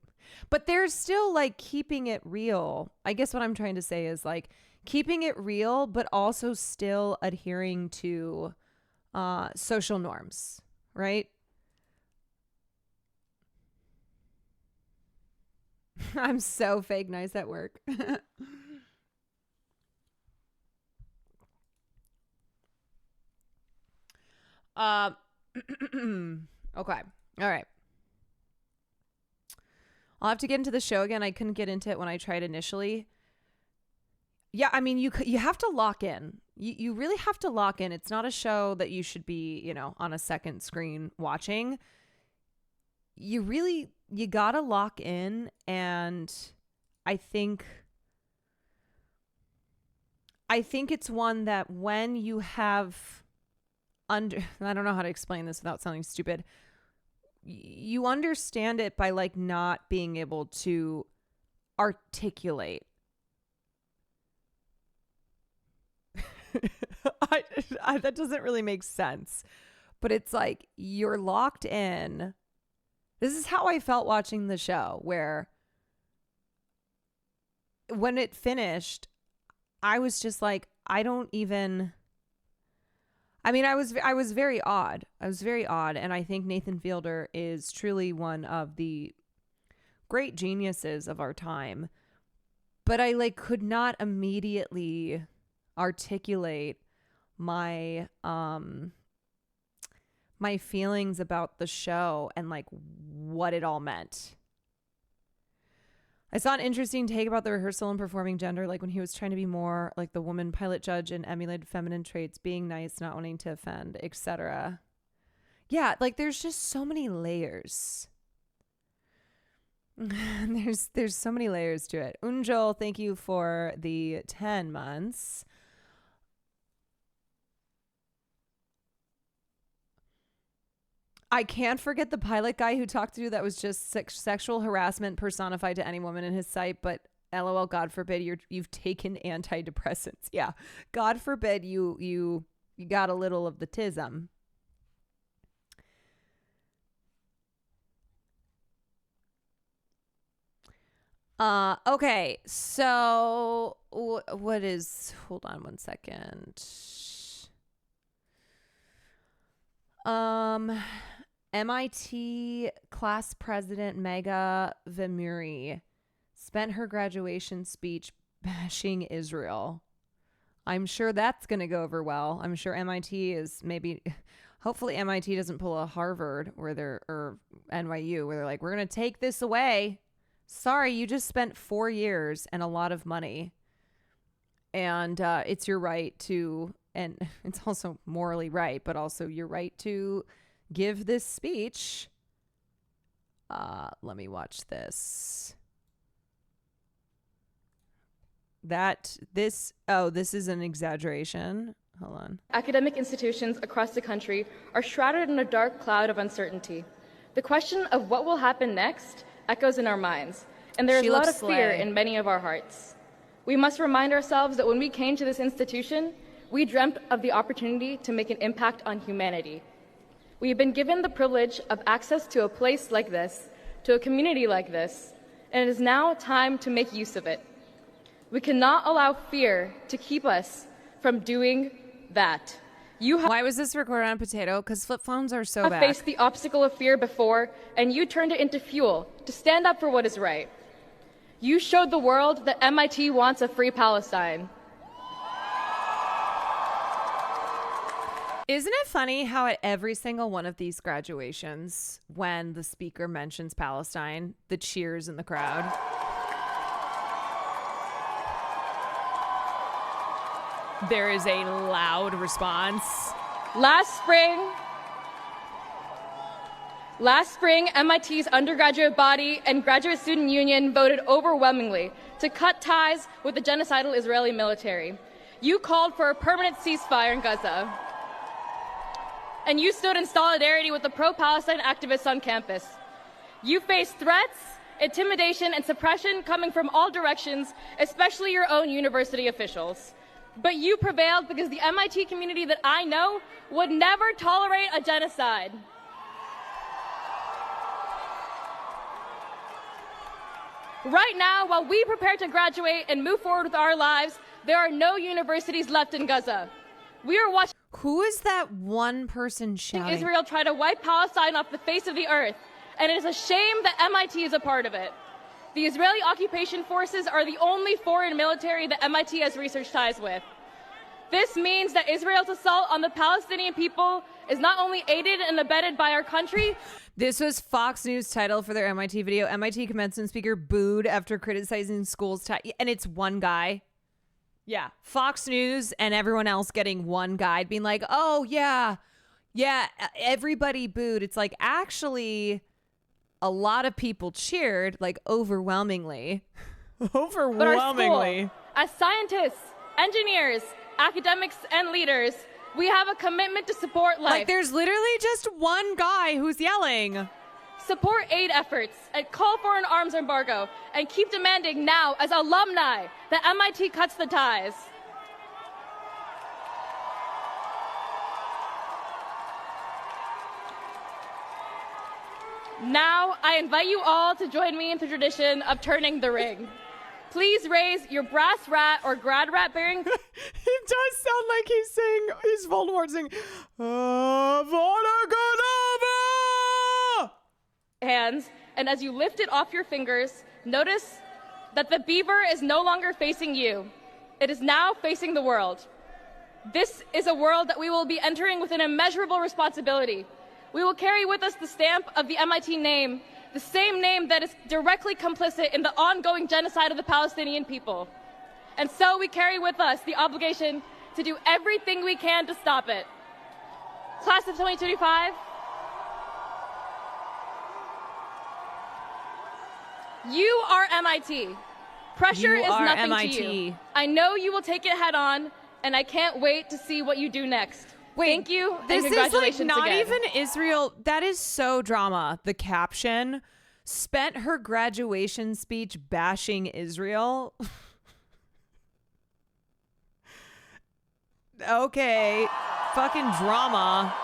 But there's still like keeping it real. I guess what I'm trying to say is like keeping it real, but also still adhering to social norms, right? I'm so fake nice at work. Okay. All right. I'll have to get into the show again. I couldn't get into it when I tried initially. Yeah, I mean, you have to lock in. You really have to lock in. It's not a show that you should be, on a second screen watching. You gotta lock in, and I think it's one that when you have I don't know how to explain this without sounding stupid. You understand it by like not being able to articulate. That doesn't really make sense, but it's like you're locked in. This is how I felt watching the show, where when it finished, I was just like, I was very odd. And I think Nathan Fielder is truly one of the great geniuses of our time. But I like could not immediately articulate my my feelings about the show and like what it all meant. I saw an interesting take about the rehearsal and performing gender, like when he was trying to be more like the woman pilot judge and emulate feminine traits, being nice, not wanting to offend, etc. Yeah, like there's just so many layers. There's so many layers to it. Unjol, thank you for the 10 months. I can't forget the pilot guy who talked to you that was just sexual harassment personified to any woman in his sight, but LOL, God forbid you've taken antidepressants. Yeah. God forbid you got a little of the tism. Okay. So what is, hold on one second. MIT class president Megha Vemuri spent her graduation speech bashing Israel. I'm sure that's going to go over well. I'm sure MIT is hopefully MIT doesn't pull a Harvard or NYU where they're like, we're going to take this away. Sorry, you just spent 4 years and a lot of money and it's your right to, and it's also morally right, but also your right to give this speech. Let me watch this. This is an exaggeration. Hold on. Academic institutions across the country are shrouded in a dark cloud of uncertainty. The question of what will happen next echoes in our minds, and there is a lot of fear in many of our hearts. We must remind ourselves that when we came to this institution, we dreamt of the opportunity to make an impact on humanity. We have been given the privilege of access to a place like this, to a community like this, and it is now time to make use of it. We cannot allow fear to keep us from doing that. Why was this recorded on potato? Because flip phones are so bad. You have faced the obstacle of fear before, and you turned it into fuel to stand up for what is right. You showed the world that MIT wants a free Palestine. Isn't it funny how at every single one of these graduations, when the speaker mentions Palestine, the cheers in the crowd? There is a loud response. Last spring, MIT's undergraduate body and graduate student union voted overwhelmingly to cut ties with the genocidal Israeli military. You called for a permanent ceasefire in Gaza. And you stood in solidarity with the pro-Palestine activists on campus. You faced threats, intimidation, and suppression coming from all directions, especially your own university officials. But you prevailed because the MIT community that I know would never tolerate a genocide. Right now, while we prepare to graduate and move forward with our lives, there are no universities left in Gaza. We are watching. Who is that one person shouting? Israel try to wipe Palestine off the face of the earth, and it is a shame that MIT is a part of it. The Israeli occupation forces are the only foreign military that MIT has research ties with. This means that Israel's assault on the Palestinian people is not only aided and abetted by our country. This was Fox News title for their MIT video. MIT commencement speaker booed after criticizing schools. And it's one guy. Yeah. Fox News and everyone else getting one guy being like, oh, yeah, everybody booed. It's like, actually, a lot of people cheered, like, overwhelmingly. Overwhelmingly. But our school, as scientists, engineers, academics, and leaders, we have a commitment to support life. Like, there's literally just one guy who's yelling. Support aid efforts and call for an arms embargo and keep demanding now as alumni that MIT cuts the ties. Now, I invite you all to join me in the tradition of turning the ring. Please raise your brass rat or grad rat bearing. It does sound like he's Voldemort singing. Hands, and as you lift it off your fingers, notice that the beaver is no longer facing you. It is now facing the world. This is a world that we will be entering with an immeasurable responsibility. We will carry with us the stamp of the MIT name, the same name that is directly complicit in the ongoing genocide of the Palestinian people. And so we carry with us the obligation to do everything we can to stop it. Class of 2025, you are MIT. Pressure is nothing to you. I know you will take it head on, and I can't wait to see what you do next. Wait, thank you, and this congratulations is like not again. even Israel. That is so drama. The caption spent her graduation speech bashing Israel. Okay, fucking drama.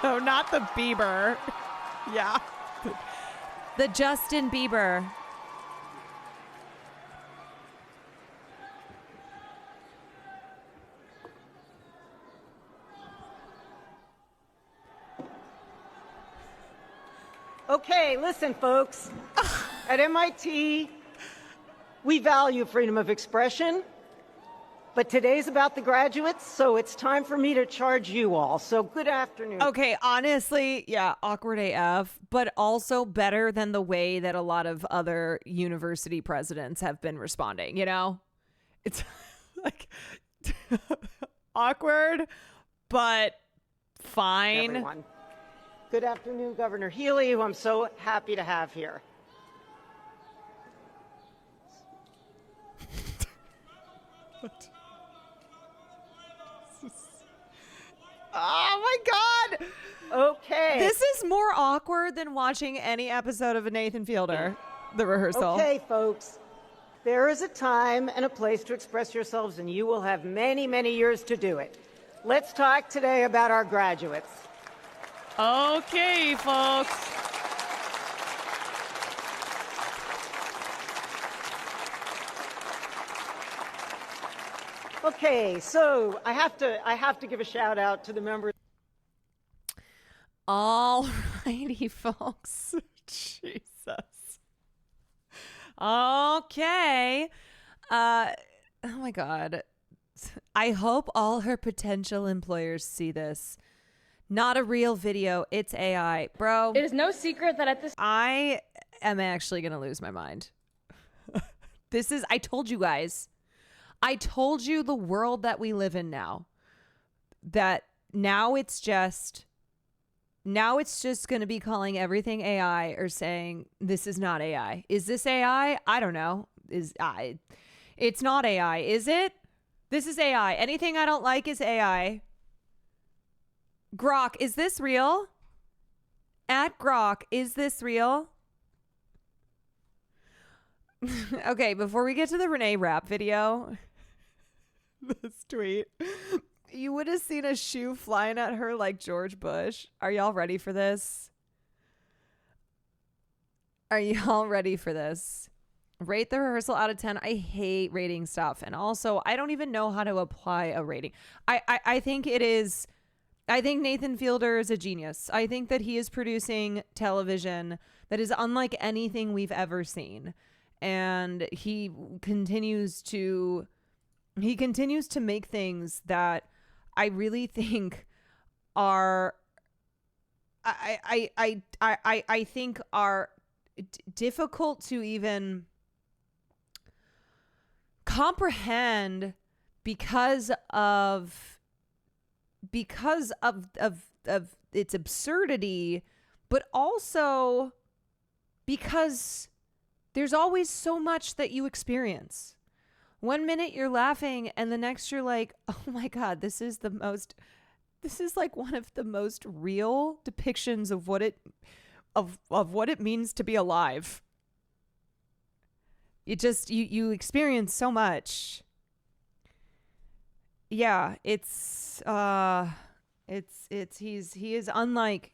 No, not the Bieber. Yeah. The Justin Bieber. Okay, listen, folks. At MIT, we value freedom of expression, But today's about the graduates, so it's time for me to charge you all. So good afternoon. Okay, honestly, yeah, awkward AF, but also better than the way that a lot of other university presidents have been responding, you know? It's like awkward, but fine. Everyone. Good afternoon, Governor Healy, who I'm so happy to have here. Oh my God. Okay. This is more awkward than watching any episode of a Nathan Fielder, the rehearsal. Okay, folks. There is a time and a place to express yourselves, and you will have many, many years to do it. Let's talk today about our graduates. Okay, folks. Okay, so I have to give a shout out to the members. All righty, folks. Jesus. Okay. Oh my God. I hope all her potential employers see this. Not a real video. It's AI. Bro. It is no secret that at this... I am actually going to lose my mind. I told you guys. I told you the world that we live in now. That now it's just going to be calling everything AI or saying this is not AI. Is this AI? I don't know. It's not AI, is it? This is AI. Anything I don't like is AI. Grok, is this real? At Grok, is this real? Okay, before we get to the Renee Rapp video, this tweet, you would have seen a shoe flying at her like George Bush. Are y'all ready for this? Are y'all ready for this? Rate the rehearsal out of 10. I hate rating stuff. And also, I don't even know how to apply a rating. I think Nathan Fielder is a genius. I think that he is producing television that is unlike anything we've ever seen. And he continues to make things that I really think are I think are difficult to even comprehend because of its absurdity, but also because there's always so much that you experience. One minute you're laughing and the next you're like, oh my God, this is like one of the most real depictions of what it means to be alive. You experience so much. Yeah, he is unlike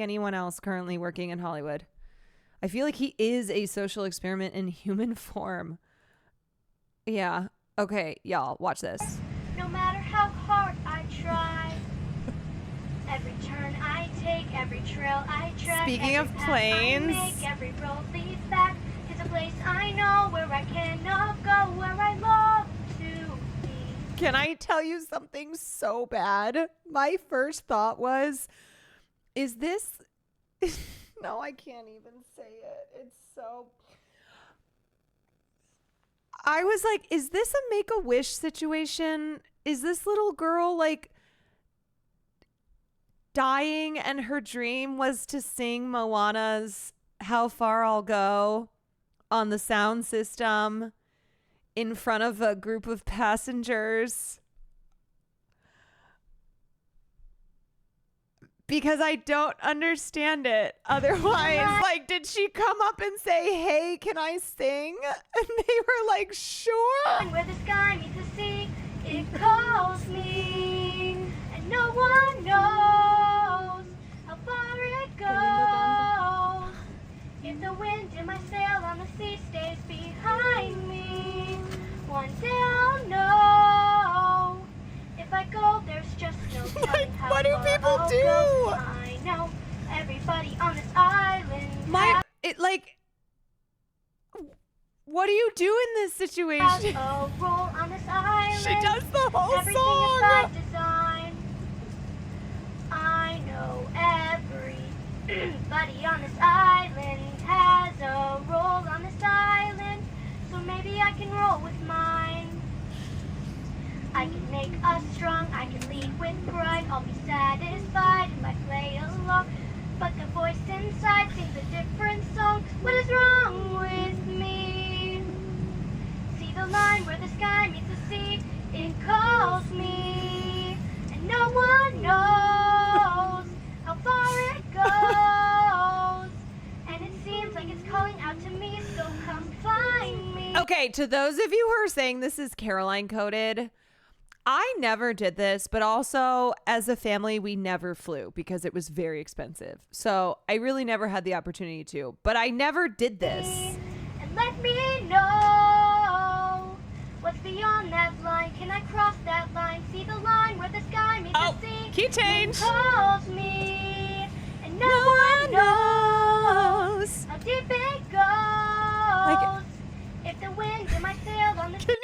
anyone else currently working in Hollywood. I feel like he is a social experiment in human form. Yeah. Okay, y'all, watch this. No matter how hard I try, every turn I take, every trail I tread, Speaking every of path planes, I make, every road leads back to the place I know where I cannot go, where I long to be. Can I tell you something so bad? My first thought was, is this... No, I can't even say it. It's so... I was like, is this a Make-A-Wish situation? Is this little girl like dying and her dream was to sing Moana's How Far I'll Go on the sound system in front of a group of passengers? Because I don't understand it. Otherwise, like, did she come up and say, hey, can I sing? And they were like, sure. Where the sky meets the sea, it calls me. And no one knows how far it goes. If the wind in my sail on the sea stays behind me, one day I'll know. If I go, there's just no telling how what do far people I'll do? go. I know everybody on this island. What do you do in this situation? A roll on this island. She whole Everything song. is by design. I know everybody on this island has a role on this island, so maybe I can roll with mine. I can make us strong, I can lead with pride. I'll be satisfied if I play along, but the voice inside sings a different song. What is wrong with me? See the line where the sky meets the sea, it calls me, and no one knows how far it goes, and it seems like it's calling out to me, so come find me. Okay, to those of you who are saying this is Caroline coded, I never did this, but also as a family, we never flew because it was very expensive. So I really never had the opportunity to, but I never did this. And let me know what's beyond that line. Can I cross that line? See the line where the sky meets the sea. Key change. It calls me, and no one knows how deep it goes. If the wind in my sails on the Can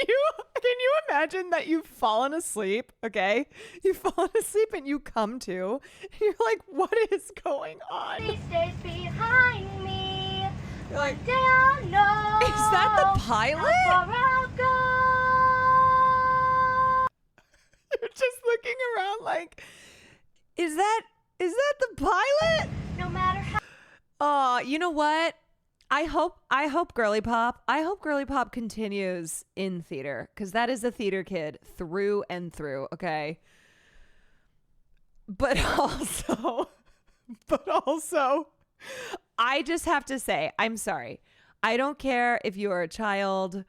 you imagine that you've fallen asleep, okay? You've fallen asleep and you come to, and you're like, what is going on? He stays behind me. One day I'll know. Is that the pilot? How far I'll go. You're just looking around like, is that the pilot? No matter how. You know what? I hope Girly Pop continues in theater, because that is a theater kid through and through, okay? But also, I just have to say, I'm sorry. I don't care if you are a child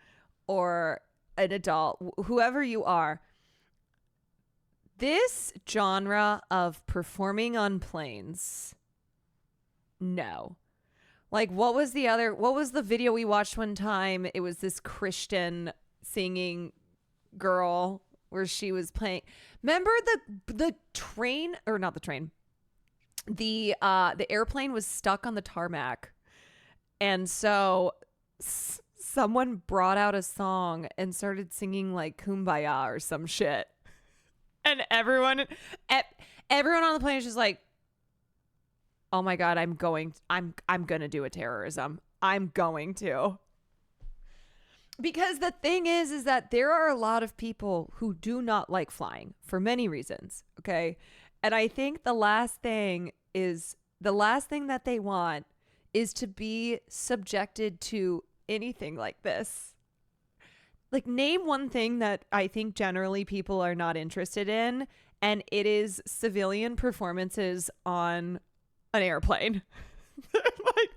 or an adult, whoever you are. This genre of performing on planes, no. Like, what was the video we watched one time? It was this Christian singing girl where she was playing. Remember the train, or not the train. The airplane was stuck on the tarmac. And so someone brought out a song and started singing like Kumbaya or some shit. And everyone on the plane is just like, oh my God, I'm going to do a terrorism. I'm going to. Because the thing is that there are a lot of people who do not like flying for many reasons. Okay. And I think the last thing that they want is to be subjected to anything like this. Like, name one thing that I think generally people are not interested in, and it is civilian performances on an airplane. Like,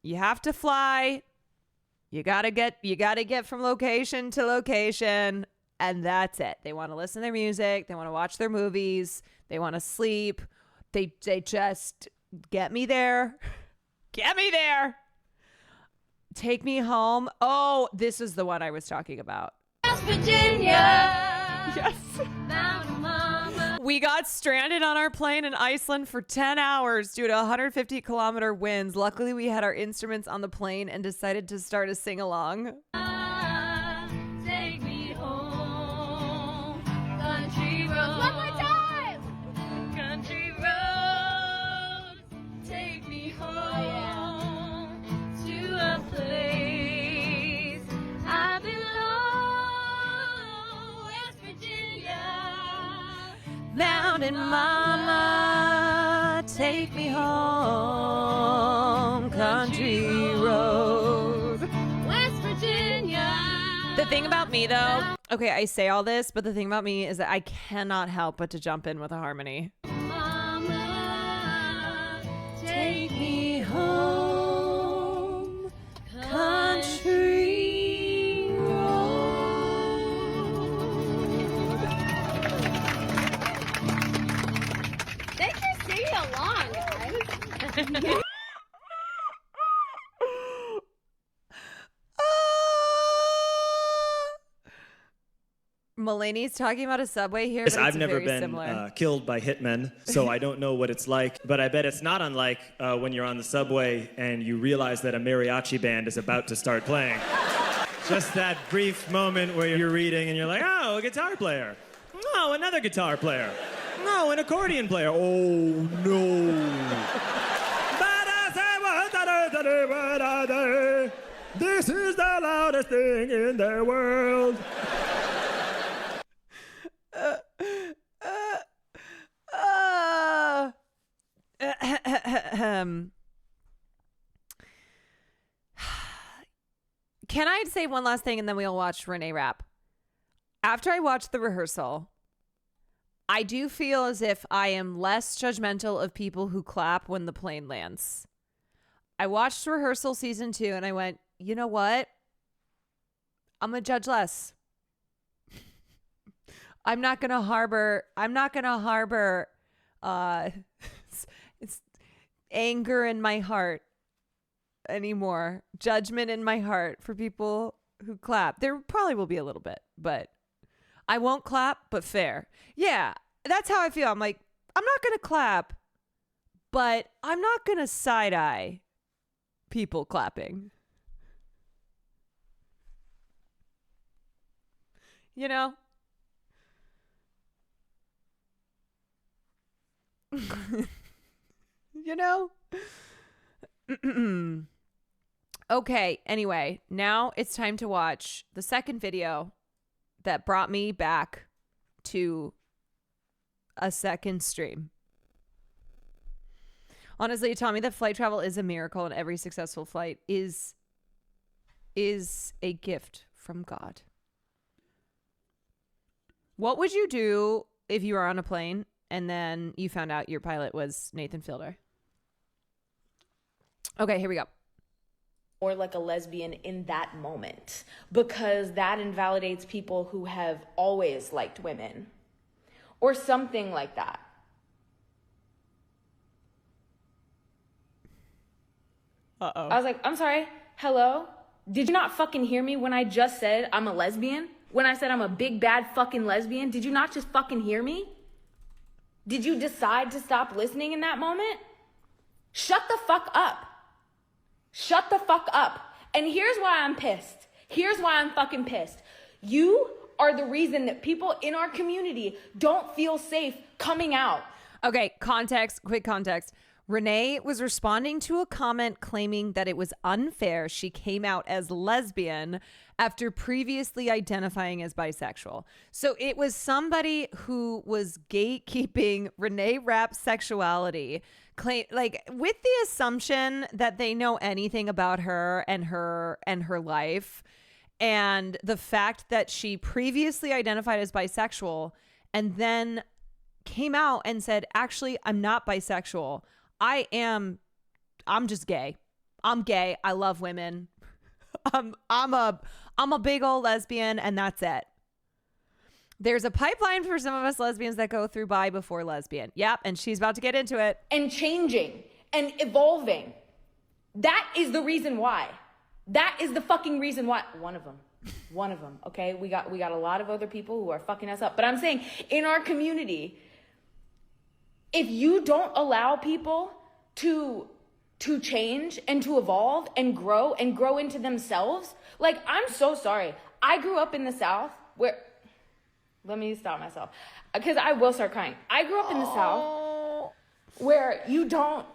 you have to fly, you gotta get from location to location, and that's it. They want to listen to their music, they want to watch their movies, they want to sleep, they just get me there, take me home. Oh, this is the one I was talking about. West Virginia. Yes. We got stranded on our plane in Iceland for 10 hours due to 150-kilometer winds. Luckily, we had our instruments on the plane and decided to start a sing-along. Take me home, country roads. One more time. Country roads, take me home to a place I belong. West Virginia. Mountain Mama, take me home, country road. West Virginia. The thing about me, though, okay, I say all this, but the thing about me is that I cannot help but to jump in with a harmony. Mama, take me home, country road. Thanks for singing along, guys. Mulaney's talking about a subway here, Yes, but it's I've never very been similar. killed by hitmen, so I don't know what it's like. But I bet it's not unlike when you're on the subway and you realize that a mariachi band is about to start playing. Just that brief moment where you're reading and you're like, oh, a guitar player. Oh, another guitar player. No, an accordion player. Oh, no. This is the loudest thing in the world. Can I say one last thing and then we'll watch Renee rap? After I watched the rehearsal, I do feel as if I am less judgmental of people who clap when the plane lands. I watched rehearsal season 2 and I went, you know what? I'm going to judge less. I'm not going to harbor it's anger in my heart anymore. Judgment in my heart for people who clap. There probably will be a little bit, but I won't clap, but fair. Yeah, that's how I feel. I'm like, I'm not going to clap, but I'm not going to side eye people clapping. You know? You know? Okay, anyway, now it's time to watch the second video that brought me back to a second stream. Honestly, it taught me that flight travel is a miracle and every successful flight is a gift from God. What would you do if you were on a plane and then you found out your pilot was Nathan Fielder? Okay, here we go. Or like a lesbian in that moment, because that invalidates people who have always liked women or something like that. Uh-oh. I was like, I'm sorry, hello? Did you not fucking hear me when I just said I'm a lesbian? When I said I'm a big bad fucking lesbian? Did you not just fucking hear me? Did you decide to stop listening in that moment? Shut the fuck up. Shut the fuck up. And here's why I'm pissed. Here's why I'm fucking pissed. You are the reason that people in our community don't feel safe coming out. Okay, quick context. Renee was responding to a comment claiming that it was unfair she came out as lesbian after previously identifying as bisexual. So it was somebody who was gatekeeping Renee Rapp's sexuality, like with the assumption that they know anything about her and her life, and the fact that she previously identified as bisexual and then came out and said, actually, I'm not bisexual. I'm just gay. I'm gay. I love women. I'm a big old lesbian, and that's it. There's a pipeline for some of us lesbians that go through bi before lesbian. Yep, and she's about to get into it. And changing and evolving. That is the reason why. That is the fucking reason why. One of them, okay? We got a lot of other people who are fucking us up. But I'm saying, in our community, if you don't allow people to change and to evolve and grow into themselves, like, I'm so sorry. I grew up in the South where, let me stop myself, because I will start crying. I grew up in the South where you don't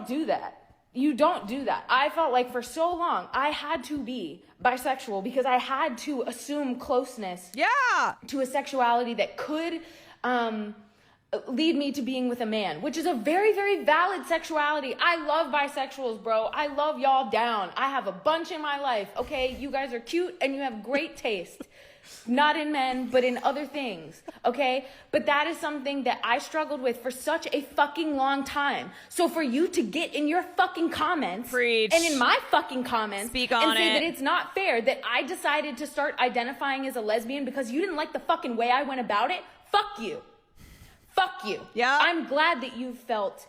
do that. You don't do that. I felt like for so long I had to be bisexual because I had to assume closeness to a sexuality that could lead me to being with a man, which is a very, very valid sexuality. I love bisexuals, bro. I love y'all down. I have a bunch in my life, okay? You guys are cute and you have great taste. Not in men, but in other things, okay? But that is something that I struggled with for such a fucking long time. So for you to get in your fucking comments and in my fucking comments and say that it's not fair that I decided to start identifying as a lesbian because you didn't like the fucking way I went about it, fuck you. Fuck you. Yeah. I'm glad that you felt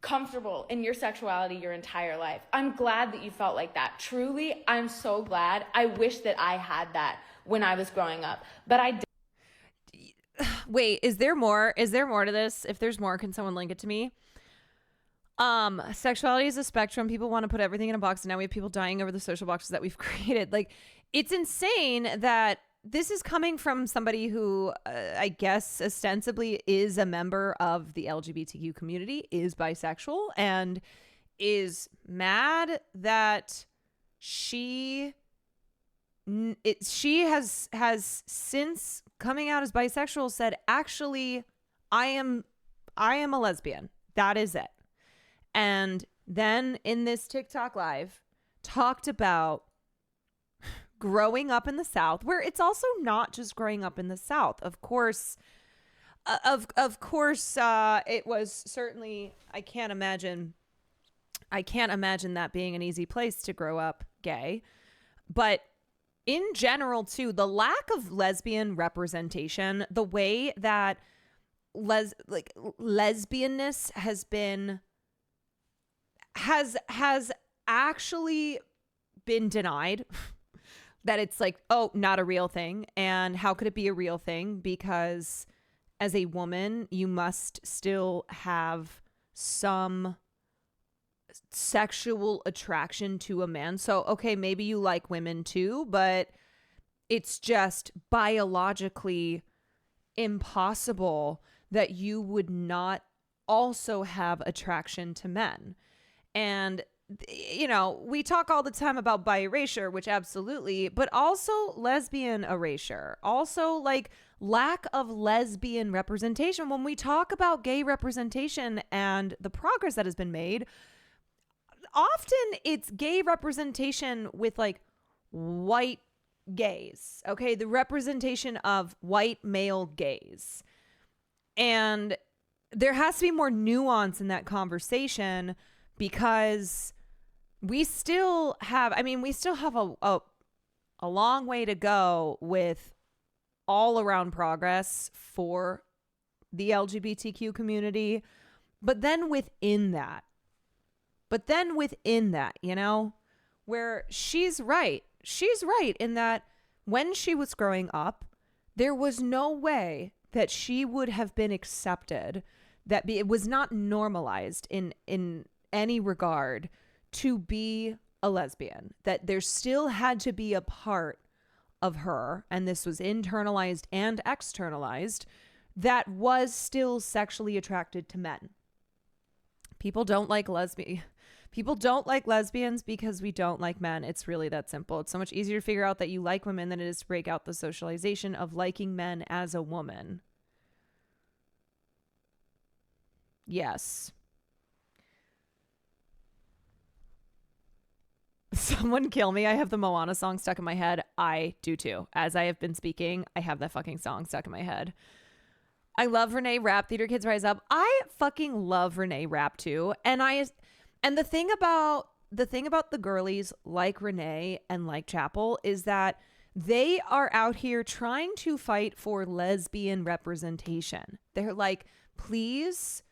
comfortable in your sexuality your entire life. I'm glad that you felt like that. Truly, I'm so glad. I wish that I had that when I was growing up, but I didn't. Wait, is there more? Is there more to this? If there's more, can someone link it to me? Sexuality is a spectrum. People want to put everything in a box, and now we have people dying over the social boxes that we've created. Like, it's insane that this is coming from somebody who, I guess, ostensibly is a member of the LGBTQ community, is bisexual, and is mad that she has since coming out as bisexual said, actually, I am a lesbian. That is it. And then in this TikTok live talked about growing up in the South, where it's also not just growing up in the South. Of course, it was certainly, I can't imagine that being an easy place to grow up gay. But in general, too, the lack of lesbian representation, the way that lesbianness has actually been denied. That it's like, oh, not a real thing. And how could it be a real thing? Because as a woman, you must still have some sexual attraction to a man. So, okay, maybe you like women too, but it's just biologically impossible that you would not also have attraction to men. And, you know, we talk all the time about bi erasure, which absolutely, but also lesbian erasure, also like lack of lesbian representation. When we talk about gay representation and the progress that has been made, often it's gay representation with like white gays, okay? The representation of white male gays. And there has to be more nuance in that conversation, because we still have a long way to go with all around progress for the LGBTQ community. But then within that, you know, where she's right in that when she was growing up, there was no way that she would have been accepted, that it was not normalized in any regard to be a lesbian, that there still had to be a part of her, and this was internalized and externalized, that was still sexually attracted to men. People don't like lesbians because we don't like men. It's really that simple. It's so much easier to figure out that you like women than it is to break out the socialization of liking men as a woman. Yes. Someone kill me. I have the Moana song stuck in my head. I do too. As I have been speaking, I have that fucking song stuck in my head. I love Renee Rapp. Theater Kids Rise Up. I fucking love Renee Rapp too. And the thing about the girlies like Renee and like Chapel is that they are out here trying to fight for lesbian representation. They're like, please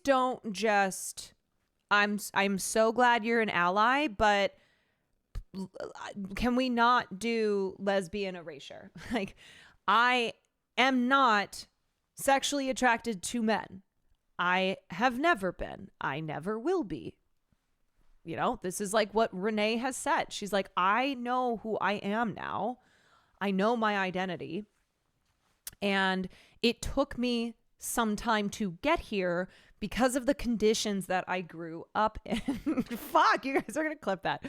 don't just, I'm so glad you're an ally, but can we not do lesbian erasure? Like, I am not sexually attracted to men. I have never been. I never will be. You know, this is like what Renee has said. She's like, I know who I am now. I know my identity. And it took me some time to get here because of the conditions that I grew up in. Fuck, you guys are going to clip that.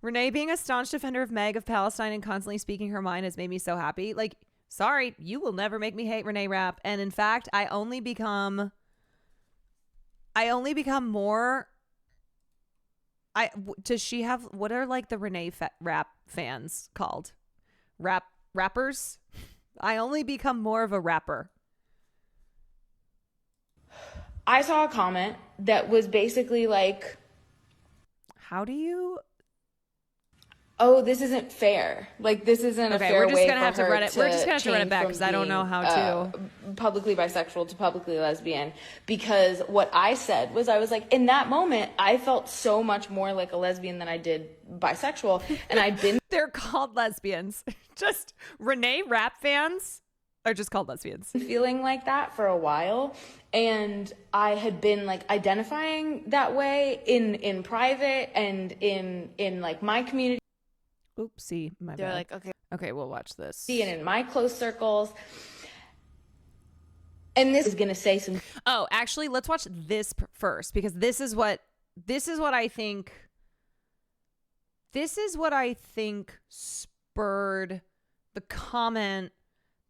Renee being a staunch defender of Meg, of Palestine, and constantly speaking her mind has made me so happy. Like, sorry, you will never make me hate Renee Rapp. And in fact, I only become more. Does she have, what are like the Renee Rapp fans called? Rappers? I only become more of a rapper. I saw a comment that was basically like, how do you, oh, this isn't fair. Like, this isn't a fair way for her to we're just gonna have to run it back because I don't know how to. Publicly bisexual to publicly lesbian. Because what I said was, I was like, in that moment, I felt so much more like a lesbian than I did bisexual. And I'd been. They're called lesbians. Just Renee Rapp fans are just called lesbians. Feeling like that for a while, and I had been like identifying that way in private and in like my community. Oopsie, my They're bad. like, Okay, we'll watch this. and in my close circles. And this is gonna say some. Oh, actually, let's watch this first, because this is what I think. This is what I think spurred the comment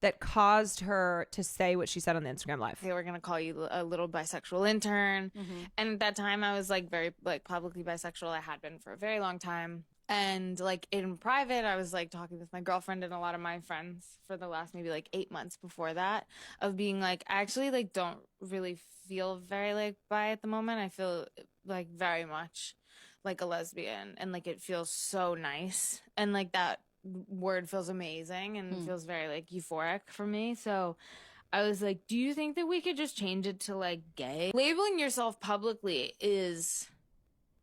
that caused her to say what she said on the Instagram Live. They were gonna call you a little bisexual intern, and at that time I was like very like publicly bisexual. I had been for a very long time. And like in private, I was like talking with my girlfriend and a lot of my friends for the last maybe like 8 months before that, of being like, I actually like don't really feel very like bi at the moment. I feel like very much like a lesbian, and like it feels so nice, and like that word feels amazing and feels very like euphoric for me. So I was like, do you think that we could just change it to like gay? Labeling yourself publicly is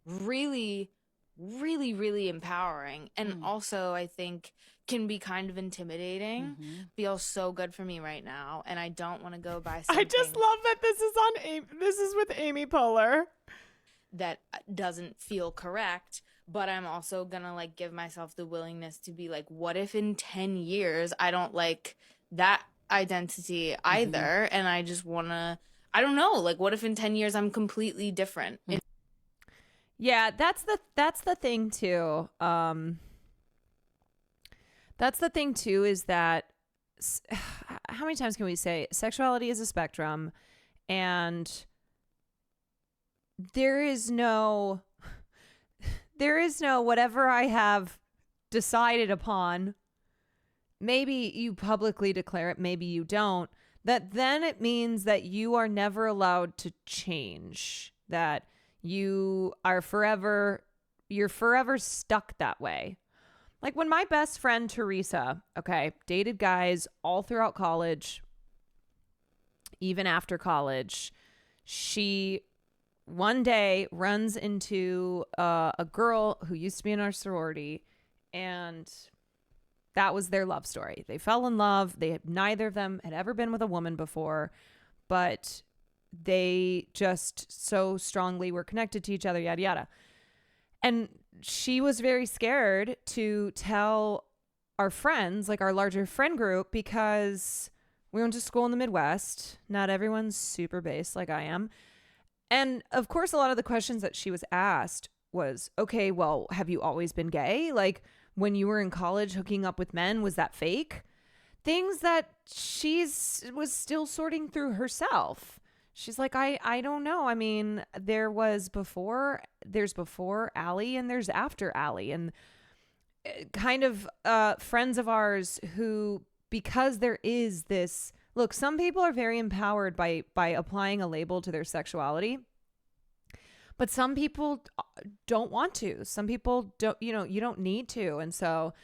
really really empowering, and also I think can be kind of intimidating. Feels so good for me right now, and I don't want to go by something. I just love that this is with Amy Poehler. That doesn't feel correct, but I'm also gonna like give myself the willingness to be like, what if in 10 years I don't like that identity either, and I just wanna, I don't know, like what if in 10 years I'm completely different? Yeah, that's the thing too. That's the thing too, is that how many times can we say sexuality is a spectrum, and there is no whatever I have decided upon, maybe you publicly declare it, maybe you don't, that then it means that you are never allowed to change, that you're forever stuck that way. Like when my best friend Teresa, dated guys all throughout college, even after college, she one day runs into a girl who used to be in our sorority, and that was their love story. They fell in love. Neither of them had ever been with a woman before, but they just so strongly were connected to each other, yada, yada. And she was very scared to tell our friends, like our larger friend group, because we went to school in the Midwest. Not everyone's super based like I am. And of course, a lot of the questions that she was asked was, okay, well, have you always been gay? Like when you were in college hooking up with men, was that fake? Things that was still sorting through herself. She's like, I don't know. I mean, there's before Allie and there's after Allie, and kind of friends of ours who, because there is this, look, some people are very empowered by applying a label to their sexuality, but some people don't want to. Some people don't, you don't need to. And so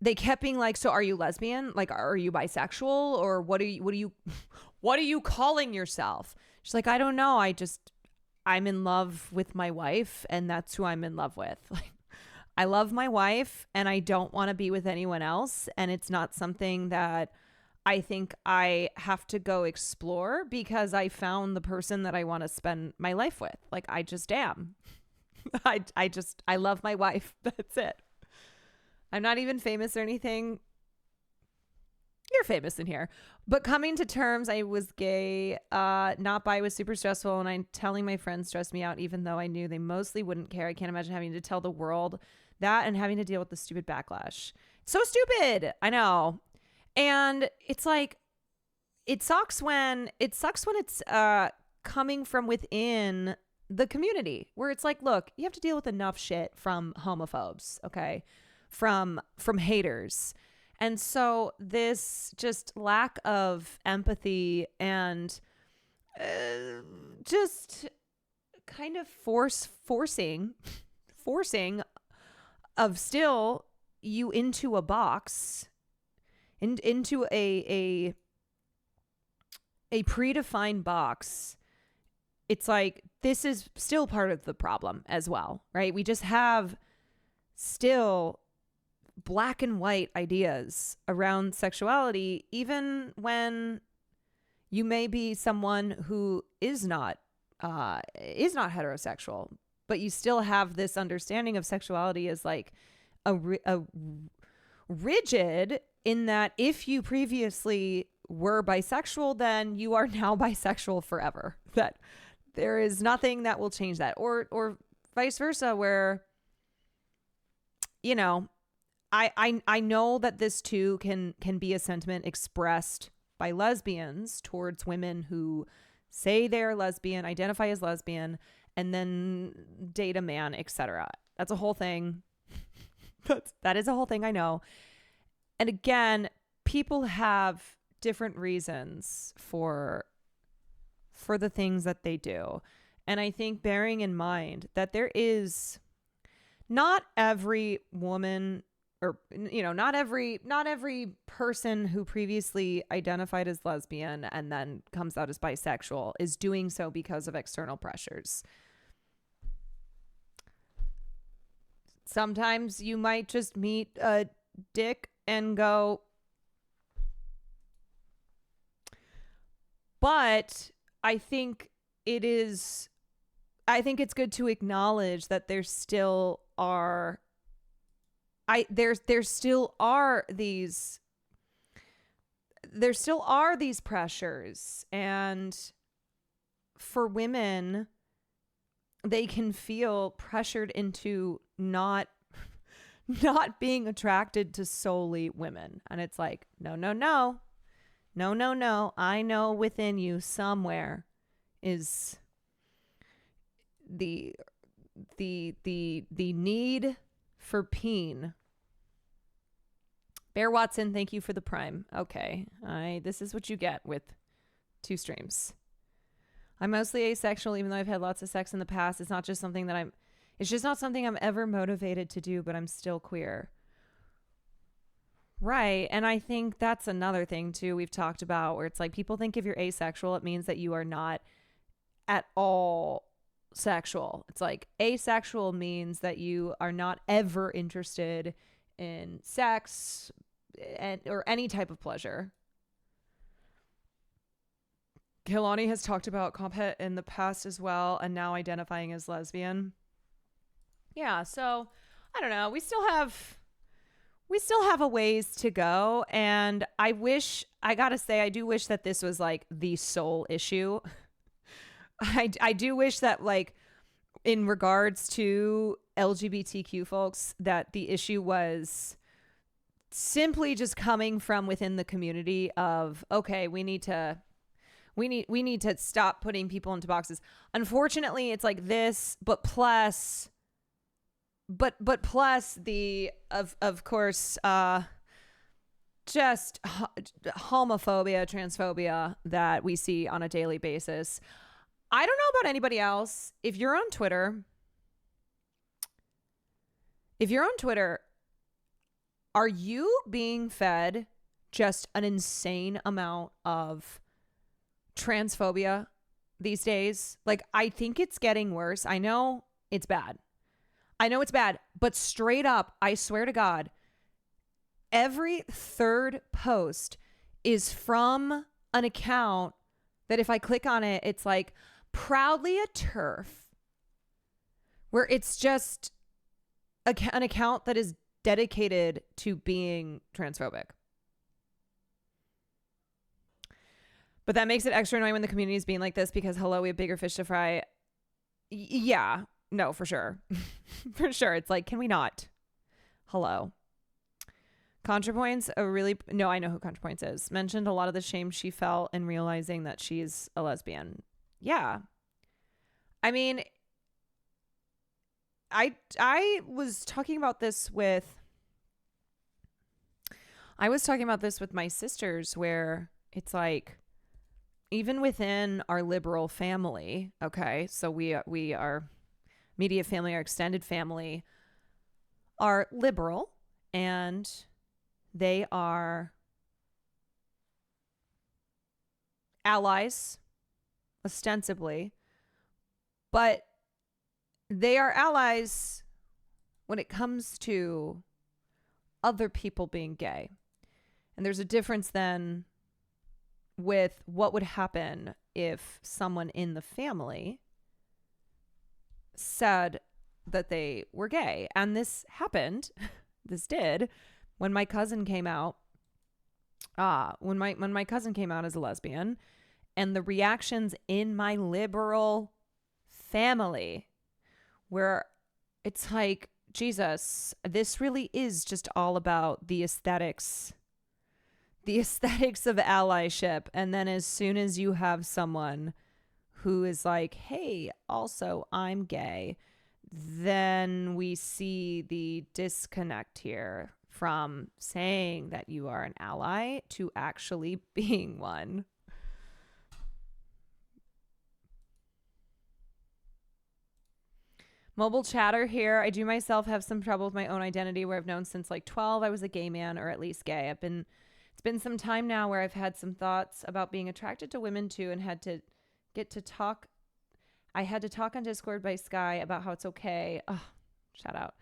they kept being like, so are you lesbian? Like, are you bisexual? Or what are you calling yourself? She's like, I don't know. I'm in love with my wife, and that's who I'm in love with. Like, I love my wife and I don't want to be with anyone else. And it's not something that I think I have to go explore because I found the person that I want to spend my life with. Like, I just am. I love my wife. That's it. I'm not even famous or anything. You're famous in here. But coming to terms, I was gay, not bi, was super stressful. And I'm telling my friends stressed me out, even though I knew they mostly wouldn't care. I can't imagine having to tell the world that and having to deal with the stupid backlash. So stupid. I know. And it's like, it sucks when it's coming from within the community, where it's like, look, you have to deal with enough shit from homophobes, okay? From haters. And so this just lack of empathy and just kind of forcing of still you into a box, into a predefined box. It's like, this is still part of the problem as well, right? We just have still black and white ideas around sexuality, even when you may be someone who is not heterosexual, but you still have this understanding of sexuality as like a rigid, in that if you previously were bisexual, then you are now bisexual forever. That there is nothing that will change that, or vice versa, where, you know, I know that this too can be a sentiment expressed by lesbians towards women who say they're lesbian, identify as lesbian, and then date a man, etc. That's a whole thing. That is a whole thing, I know. And again, people have different reasons for the things that they do. And I think bearing in mind that there is not every woman, or, you know, not every person who previously identified as lesbian and then comes out as bisexual is doing so because of external pressures. Sometimes you might just meet a dick and go. But I think it's good to acknowledge that there still are these pressures, and for women, they can feel pressured into not being attracted to solely women. And it's like, no. I know within you somewhere is the need for peen. Bear Watson, thank you for the prime. Okay. This is what you get with 2 streams. I'm mostly asexual, even though I've had lots of sex in the past. It's not just something that it's just not something I'm ever motivated to do, but I'm still queer. Right. And I think that's another thing too we've talked about, where it's like people think if you're asexual, it means that you are not at all sexual. It's like asexual means that you are not ever interested in sex or any type of pleasure. Kilani has talked about compet in the past as well, and now identifying as lesbian. Yeah, so I don't know. We still have a ways to go, and I gotta say, I do wish that this was like the sole issue. I do wish that, like, in regards to LGBTQ folks, that the issue was simply just coming from within the community of, okay, we need to stop putting people into boxes. Unfortunately, it's like this, but plus the of course just homophobia, transphobia that we see on a daily basis. I don't know about anybody else. If you're on Twitter, are you being fed just an insane amount of transphobia these days? Like, I think it's getting worse. I know it's bad, but straight up, I swear to God, every third post is from an account that if I click on it, it's like proudly a TERF, where it's just an account that is dedicated to being transphobic. But that makes it extra annoying when the community is being like this, because hello, we have bigger fish to fry. Yeah, no, for sure. For sure. It's like, can we not? Hello. ContraPoints, no, I know who ContraPoints is. Mentioned a lot of the shame she felt in realizing that she's a lesbian. Yeah. I mean, I was talking about this with my sisters, where it's like, even within our liberal family, okay, so we are immediate family, our extended family are liberal, and they are allies, ostensibly, but they are allies when it comes to other people being gay. And there's a difference then with what would happen if someone in the family said that they were gay. And this happened, this did, when my cousin came out. When my cousin came out as a lesbian, and the reactions in my liberal family, where it's like, Jesus, this really is just all about the aesthetics of allyship. And then as soon as you have someone who is like, hey, also I'm gay, then we see the disconnect here from saying that you are an ally to actually being one. Mobile chatter here. I do myself have some trouble with my own identity, where I've known since like 12 I was a gay man, or at least gay. It's been some time now where I've had some thoughts about being attracted to women too, and had to talk on Discord by Sky about how it's okay. Oh, shout out.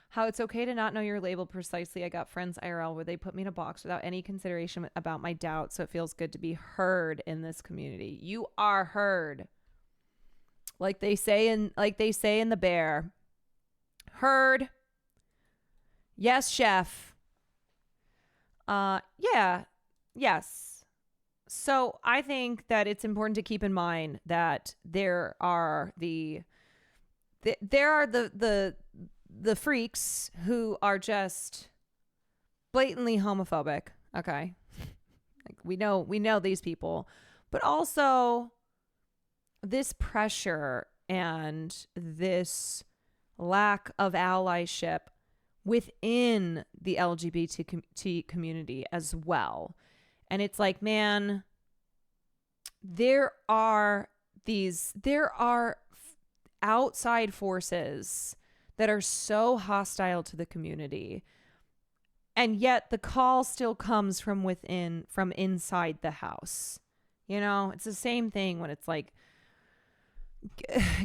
How it's okay to not know your label precisely. I got friends IRL where they put me in a box without any consideration about my doubt, so it feels good to be heard in this community. You are heard. Like they say in The Bear. Heard. Yes, chef. Yeah. Yes. So I think that it's important to keep in mind that there are the freaks who are just blatantly homophobic. Okay. Like we know these people, but also this pressure and this lack of allyship within the LGBT community as well. And it's like, man, there are outside forces that are so hostile to the community. And yet the call still comes from within, from inside the house. You know, it's the same thing when it's like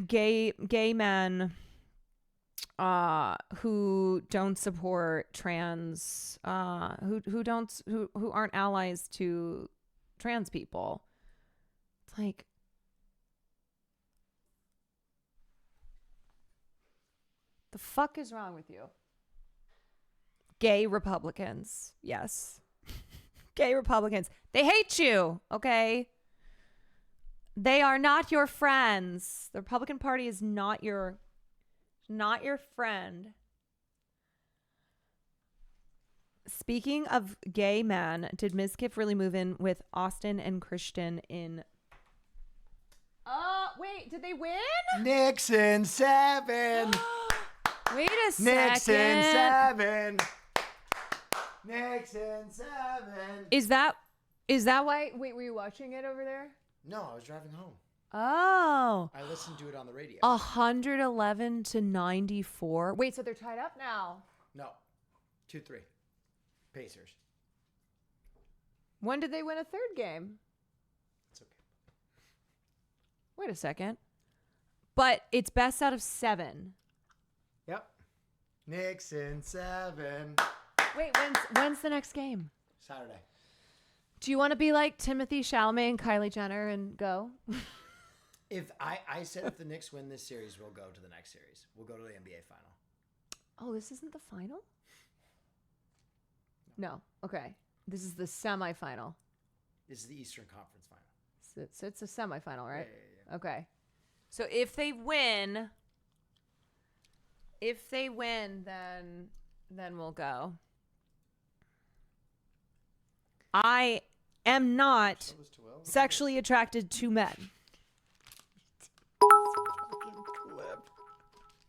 gay men who don't support trans, who aren't allies to trans people. It's like, the fuck is wrong with you? Gay Republicans. Yes. Gay Republicans. They hate you, okay? They are not your friends. The Republican Party is not your friend. Speaking of gay men, did Mizkif really move in with Austin and Christian in... Wait, did they win? Nixon 7. Wait a second. Nixon 7. Nixon 7. Is that why? Wait, were you watching it over there? No, I was driving home. Oh. I listened to it on the radio. 111 to 94. Wait, so they're tied up now? No. 2-3. Pacers. When did they win a third game? It's okay. Wait a second. But it's best out of 7. Yep. Nixon 7. Wait, when's the next game? Saturday. Do you want to be like Timothy Chalamet and Kylie Jenner and go? If I said if the Knicks win this series, we'll go to the next series. We'll go to the NBA final. Oh, this isn't the final? No. Okay. This is the semifinal. This is the Eastern Conference final. So it's a semifinal, right? Yeah. Okay. So if they win, then we'll go. I am not sexually attracted to men.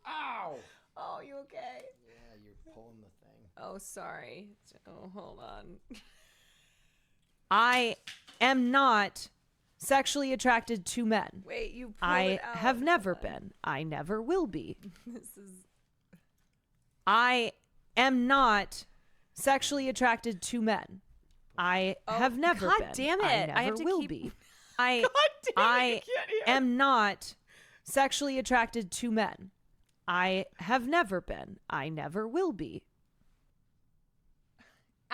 Ow! Oh, you okay? Yeah, you're pulling the thing. Oh, sorry. Oh, hold on. I am not sexually attracted to men. Wait, you pulled I it out. have never been. I never will be. I am not sexually attracted to men. I have never God been. damn it. I never I have to will keep- be. I I can't hear. am not sexually attracted to men. I have never been. I never will be.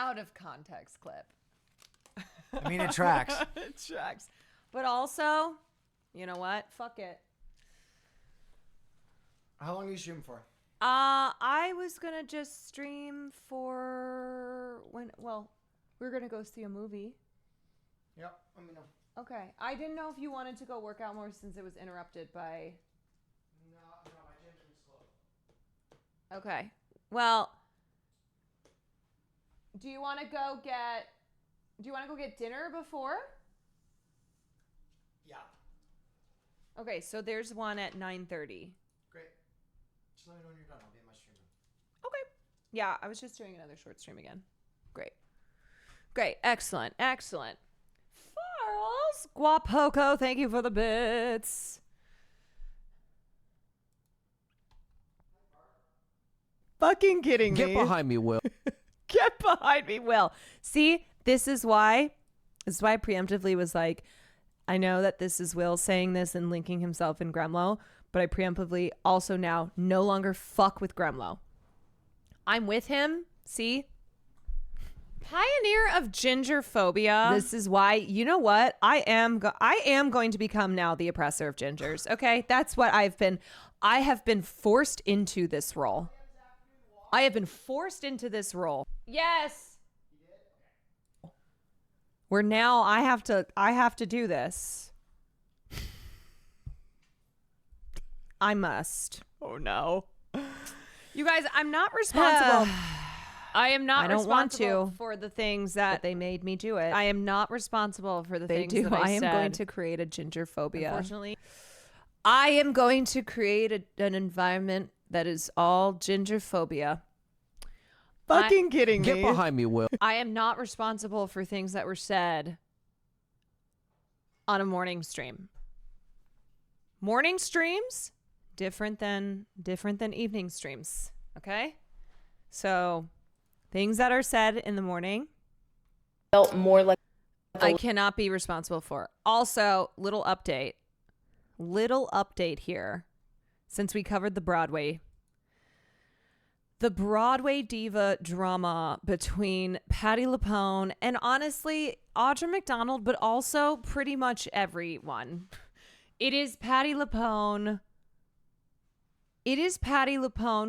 out of context clip. I mean, it tracks. It tracks. But also, you know what? Fuck it. How long are you streaming for? I was gonna just stream for we're gonna go see a movie. Yep, let me know. Okay. I didn't know if you wanted to go work out more since it was interrupted by. No, my gym's slow. Okay. Well, do you want to go get dinner before? Yeah. Okay, so there's one at 9:30. Great. Just let me know when you're done. I'll be in my stream room. Okay. Yeah, I was just doing another short stream again. Great. Excellent. Farrell's Guapoco, thank you for the bits. Fucking kidding me. Get behind me, Will. Get behind me, Will. See, this is why I preemptively was like, I know that this is Will saying this and linking himself in Gremlo, but I preemptively also now no longer fuck with Gremlo. I'm with him. See? Pioneer of gingerphobia. This is why, you know what? I am going to become now the oppressor of gingers. Okay? That's what I have been forced into this role. Yes. Where now I have to do this. I must. Oh no. You guys, I'm not responsible. I am not responsible for the things that they made me do it. I am not responsible for the things that I said. I am going to create a gingerphobia. Unfortunately, I am going to create an environment that is all gingerphobia. Fucking kidding me. Get behind me, Will. I am not responsible for things that were said on a morning stream. Morning streams different than evening streams, okay? So, things that are said in the morning Felt more like I cannot be responsible for. Also, little update here. Since we covered the Broadway diva drama between Patti LuPone and honestly Audra McDonald, but also pretty much everyone. It is Patti LuPone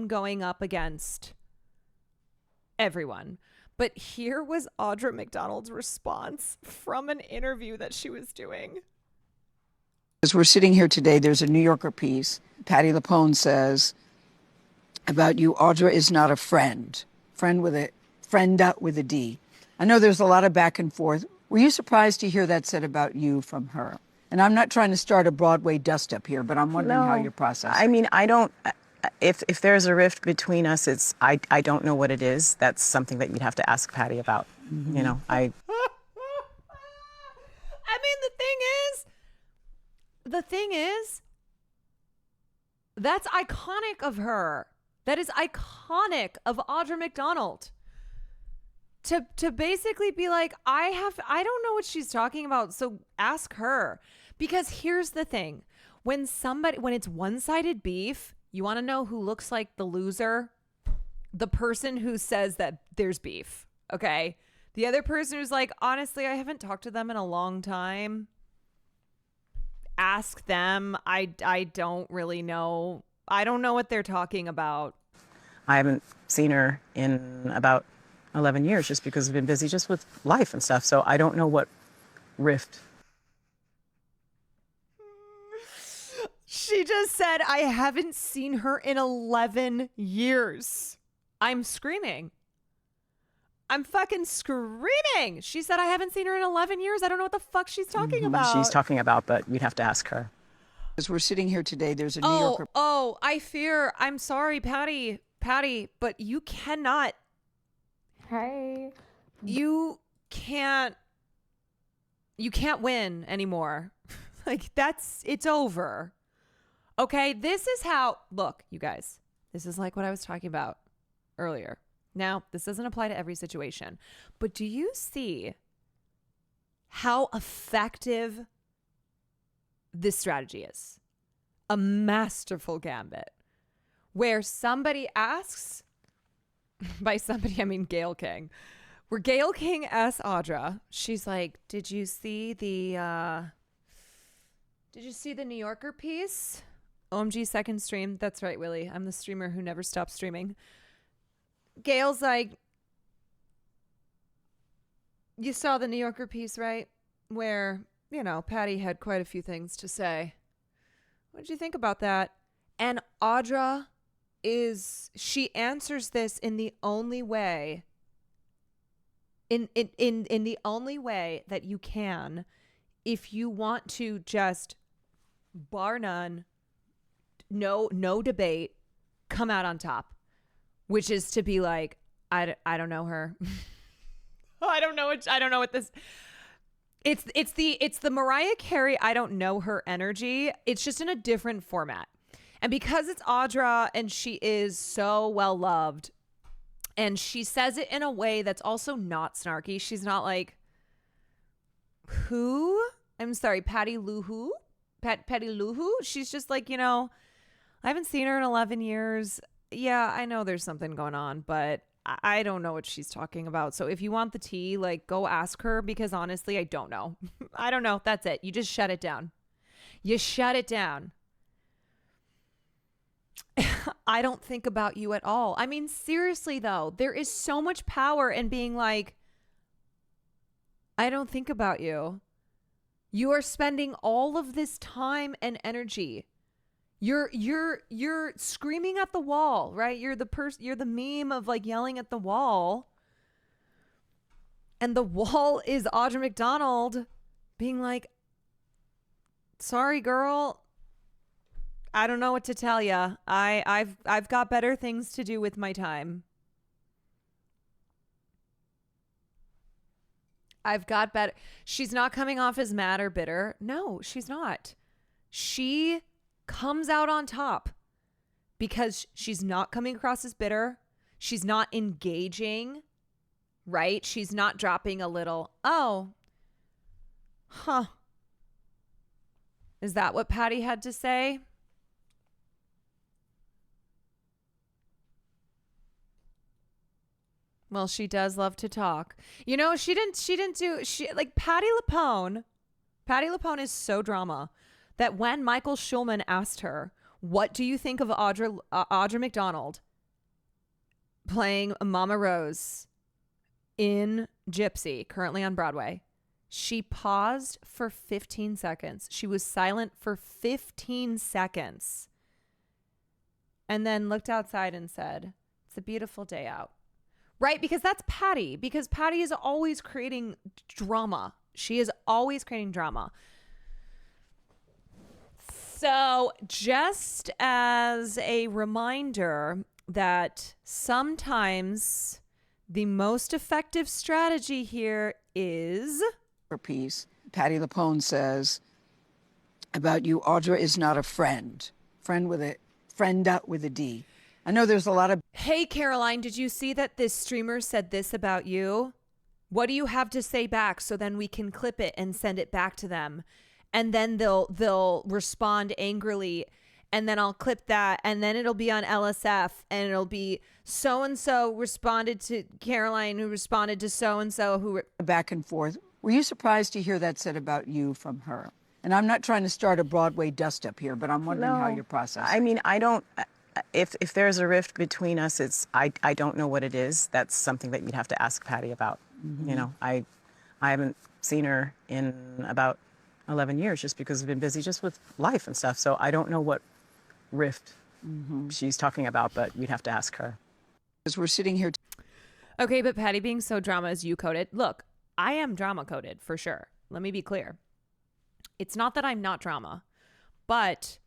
going up against everyone. But here was Audra McDonald's response from an interview that she was doing. As we're sitting here today, there's a New Yorker piece. Patti LuPone says about you, Audra is not a friend. Friend with a D. I know there's a lot of back and forth. Were you surprised to hear that said about you from her? And I'm not trying to start a Broadway dust up here, but I'm wondering how you're processing. I mean, I don't. If there's a rift between us, I don't know what it is. That's something that you'd have to ask Patti about. Mm-hmm. You know, I mean, the thing is, that's iconic of her. That is iconic of Audra McDonald. To basically be like, I don't know what she's talking about, so ask her. Because here's the thing. When it's one-sided beef, you want to know who looks like the loser? The person who says that there's beef, okay? The other person who's like, honestly, I haven't talked to them in a long time. Ask them. I don't really know. I don't know what they're talking about. I haven't seen her in about 11 years just because I've been busy just with life and stuff. So I don't know what rift. She just said, I haven't seen her in 11 years. I'm screaming. I'm fucking screaming. She said, I haven't seen her in 11 years. I don't know what the fuck she's talking about. She's talking about, but we'd have to ask her. As we're sitting here today, there's a New Yorker. I'm sorry, Patti, but you cannot. Hi. You can't win anymore. Like, it's over. Okay, this is how, look, you guys, this is like what I was talking about earlier. Now, this doesn't apply to every situation, but do you see how effective this strategy is? A masterful gambit where somebody asks, by somebody, I mean Gayle King, where Gayle King asks Audra, she's like, did you see the New Yorker piece? OMG second stream. That's right, Willie. I'm the streamer who never stops streaming. Gayle's like, you saw the New Yorker piece, right? Where, Patty had quite a few things to say. What did you think about that? And Audra she answers this in the only way, in the only way that you can, if you want to just, bar none, no debate, come out on top, which is to be like, I don't know her. I don't know what this. It's the Mariah Carey I don't know her energy. It's just in a different format. And because it's Audra and she is so well loved, and she says it in a way that's also not snarky. She's not like, who? I'm sorry, Patty Lou who? Patty Lou who? She's just like, I haven't seen her in 11 years. Yeah, I know there's something going on, but I don't know what she's talking about. So if you want the tea, like, go ask her, because honestly, I don't know. I don't know. That's it. You just shut it down. You shut it down. I don't think about you at all. I mean, seriously, though, there is so much power in being like, I don't think about you. You are spending all of this time and energy. You're screaming at the wall, right? You're the meme of like yelling at the wall. And the wall is Audra McDonald being like, sorry, girl. I don't know what to tell you. I've got better things to do with my time. I've got better. She's not coming off as mad or bitter. No, she's not. She comes out on top because she's not coming across as bitter. She's not engaging, right? She's not dropping a little, oh, huh. Is that what Patty had to say? Well, she does love to talk. She like Patti LuPone. Patti LuPone is so drama that when Michael Schulman asked her, what do you think of Audra McDonald playing Mama Rose in Gypsy, currently on Broadway, she paused for 15 seconds. She was silent for 15 seconds and then looked outside and said, it's a beautiful day out. Right? Because that's Patty. Because Patty is always creating drama. She is always creating drama. So just as a reminder that sometimes the most effective strategy here is... Piece. Patti LuPone says about you, Audra is not a friend. Friend with a D. I know there's a lot of... Hey, Caroline, did you see that this streamer said this about you? What do you have to say back so then we can clip it and send it back to them? And then they'll respond angrily, and then I'll clip that, and then it'll be on LSF, and it'll be so-and-so responded to Caroline, who responded to so-and-so who... Back and forth. Were you surprised to hear that said about you from her? And I'm not trying to start a Broadway dust-up here, but I'm wondering how you're processing. I mean, I don't... If there's a rift between us, I don't know what it is. That's something that you'd have to ask Patty about. Mm-hmm. I haven't seen her in about 11 years just because I've been busy just with life and stuff. So I don't know what rift she's talking about, but we'd have to ask her. As we're sitting here. Okay, but Patty being so drama is you coded. Look, I am drama coded for sure. Let me be clear. It's not that I'm not drama, but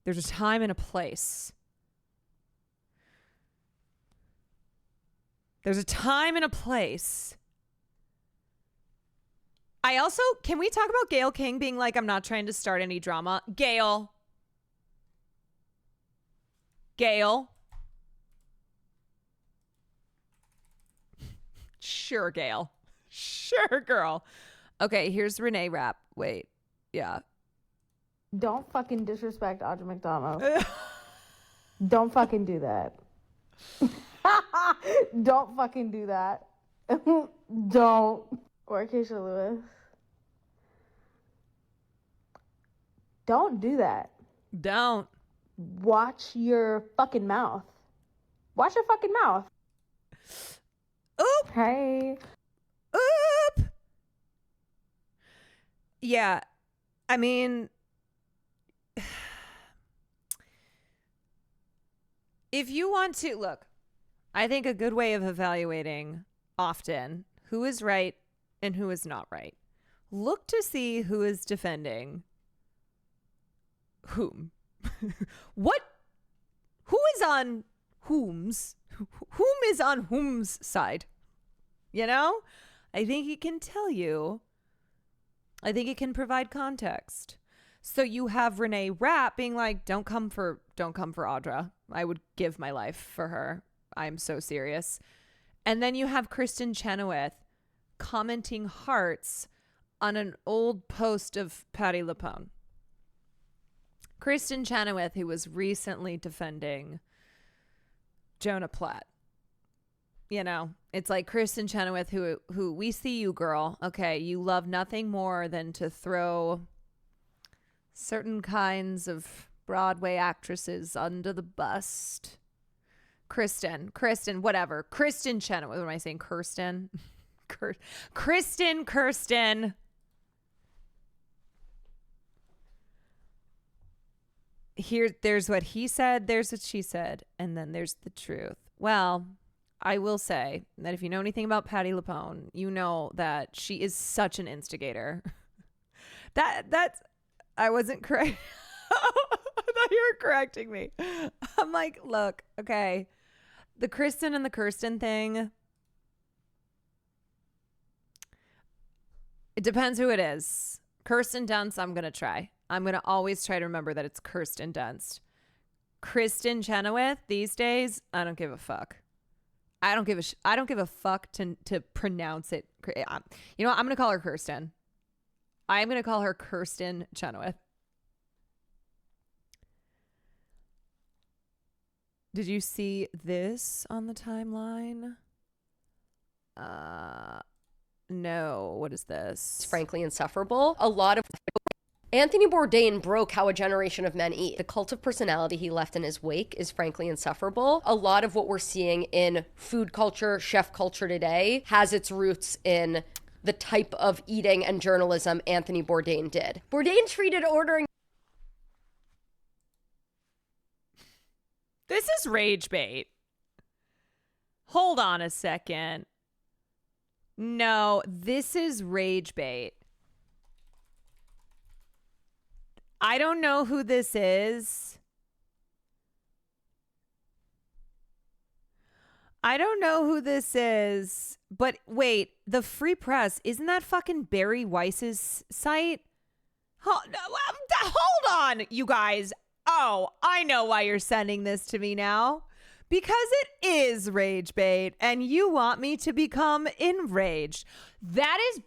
there's a time and a place. There's a time and a place. I also, can we talk about Gayle King being like, I'm not trying to start any drama? Gayle. Sure, Gayle. Sure, girl. Okay, here's Renee Rapp. Wait. Yeah. Don't fucking disrespect Audra McDonald. Don't fucking do that. Don't fucking do that. Don't. Or Keisha Lewis. Don't do that. Don't. Watch your fucking mouth. Watch your fucking mouth. Oop. Hey. Oop. Yeah. I mean, if you want to, look, I think a good way of evaluating often who is right and who is not right. Look to see who is defending whom. Who is on whom's? Whom is on whom's side? You know? I think he can tell you. I think it can provide context. So you have Renee Rapp being like, don't come for Audra. I would give my life for her. I'm so serious. And then you have Kristen Chenoweth commenting hearts on an old post of Patti LuPone. Kristen Chenoweth, who was recently defending Jonah Platt. You know, it's like Kristen Chenoweth, who we see you, girl. Okay, you love nothing more than to throw certain kinds of Broadway actresses under the bus. Kristen, whatever. Kristen Chenoweth. What am I saying? Kirsten? Kirsten. Here, there's what he said, there's what she said, and then there's the truth. Well, I will say that if you know anything about Patti LuPone, you know that she is such an instigator. That's I wasn't correct. I thought you were correcting me. I'm like, look, okay. The Kristen and the Kirsten thing. It depends who it is. Kirsten Dunst, I'm going to try. I'm going to always try to remember that it's Kirsten Dunst. Kristen Chenoweth, these days, I don't give a fuck. I don't give a fuck to pronounce it. You know what? I'm going to call her Kirsten. I'm going to call her Kirsten Chenoweth. Did you see this on the timeline? No. What is this? It's frankly insufferable. A lot of Anthony Bourdain broke how a generation of men eat. The cult of personality he left in his wake is frankly insufferable. A lot of what we're seeing in food culture, chef culture today has its roots in the type of eating and journalism Anthony Bourdain did. Bourdain treated ordering. This is rage bait. Hold on a second. No, this is rage bait. I don't know who this is. But wait, the Free Press, isn't that fucking Barry Weiss's site? Hold on, you guys. Oh, I know why you're sending this to me now. Because it is rage bait and you want me to become enraged. That's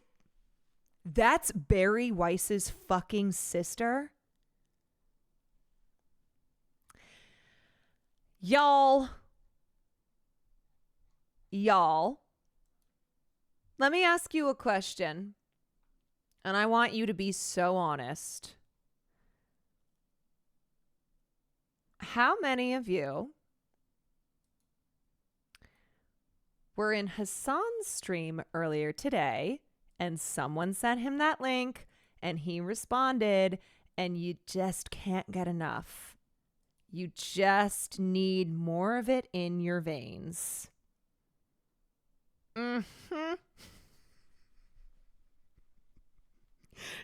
Barry Weiss's fucking sister. Y'all, let me ask you a question. And I want you to be so honest. How many of you were in Hassan's stream earlier today and someone sent him that link and he responded and you just can't get enough? You just need more of it in your veins. Mm-hmm.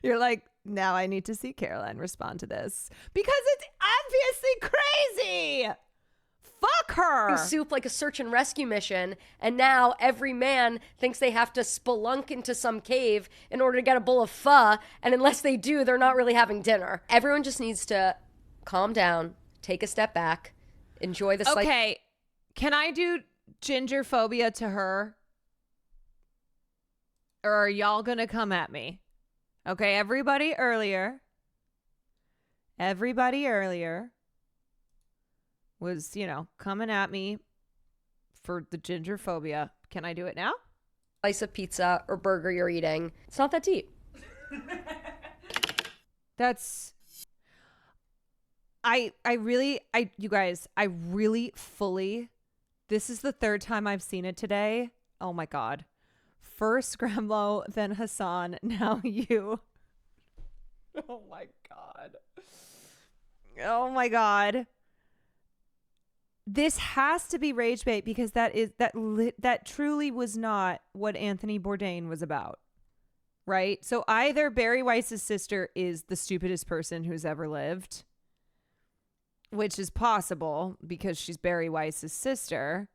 You're like, now I need to see Caroline respond to this because it's obviously crazy. Fuck her. Soup like a search and rescue mission, and now every man thinks they have to spelunk into some cave in order to get a bowl of pho, and unless they do, they're not really having dinner. Everyone just needs to calm down, take a step back, enjoy the Okay, can I do ginger phobia to her? Or are y'all gonna come at me? Okay, everybody earlier was, coming at me for the ginger phobia. Can I do it now? Slice of pizza or burger you're eating. It's not that deep. That's you guys, I really fully, this is the third time I've seen it today. Oh my God. First Gremlo, then Hassan, now you. Oh my God. Oh my God. This has to be rage bait because that truly was not what Anthony Bourdain was about. Right? So either Barry Weiss's sister is the stupidest person who's ever lived, which is possible because she's Barry Weiss's sister.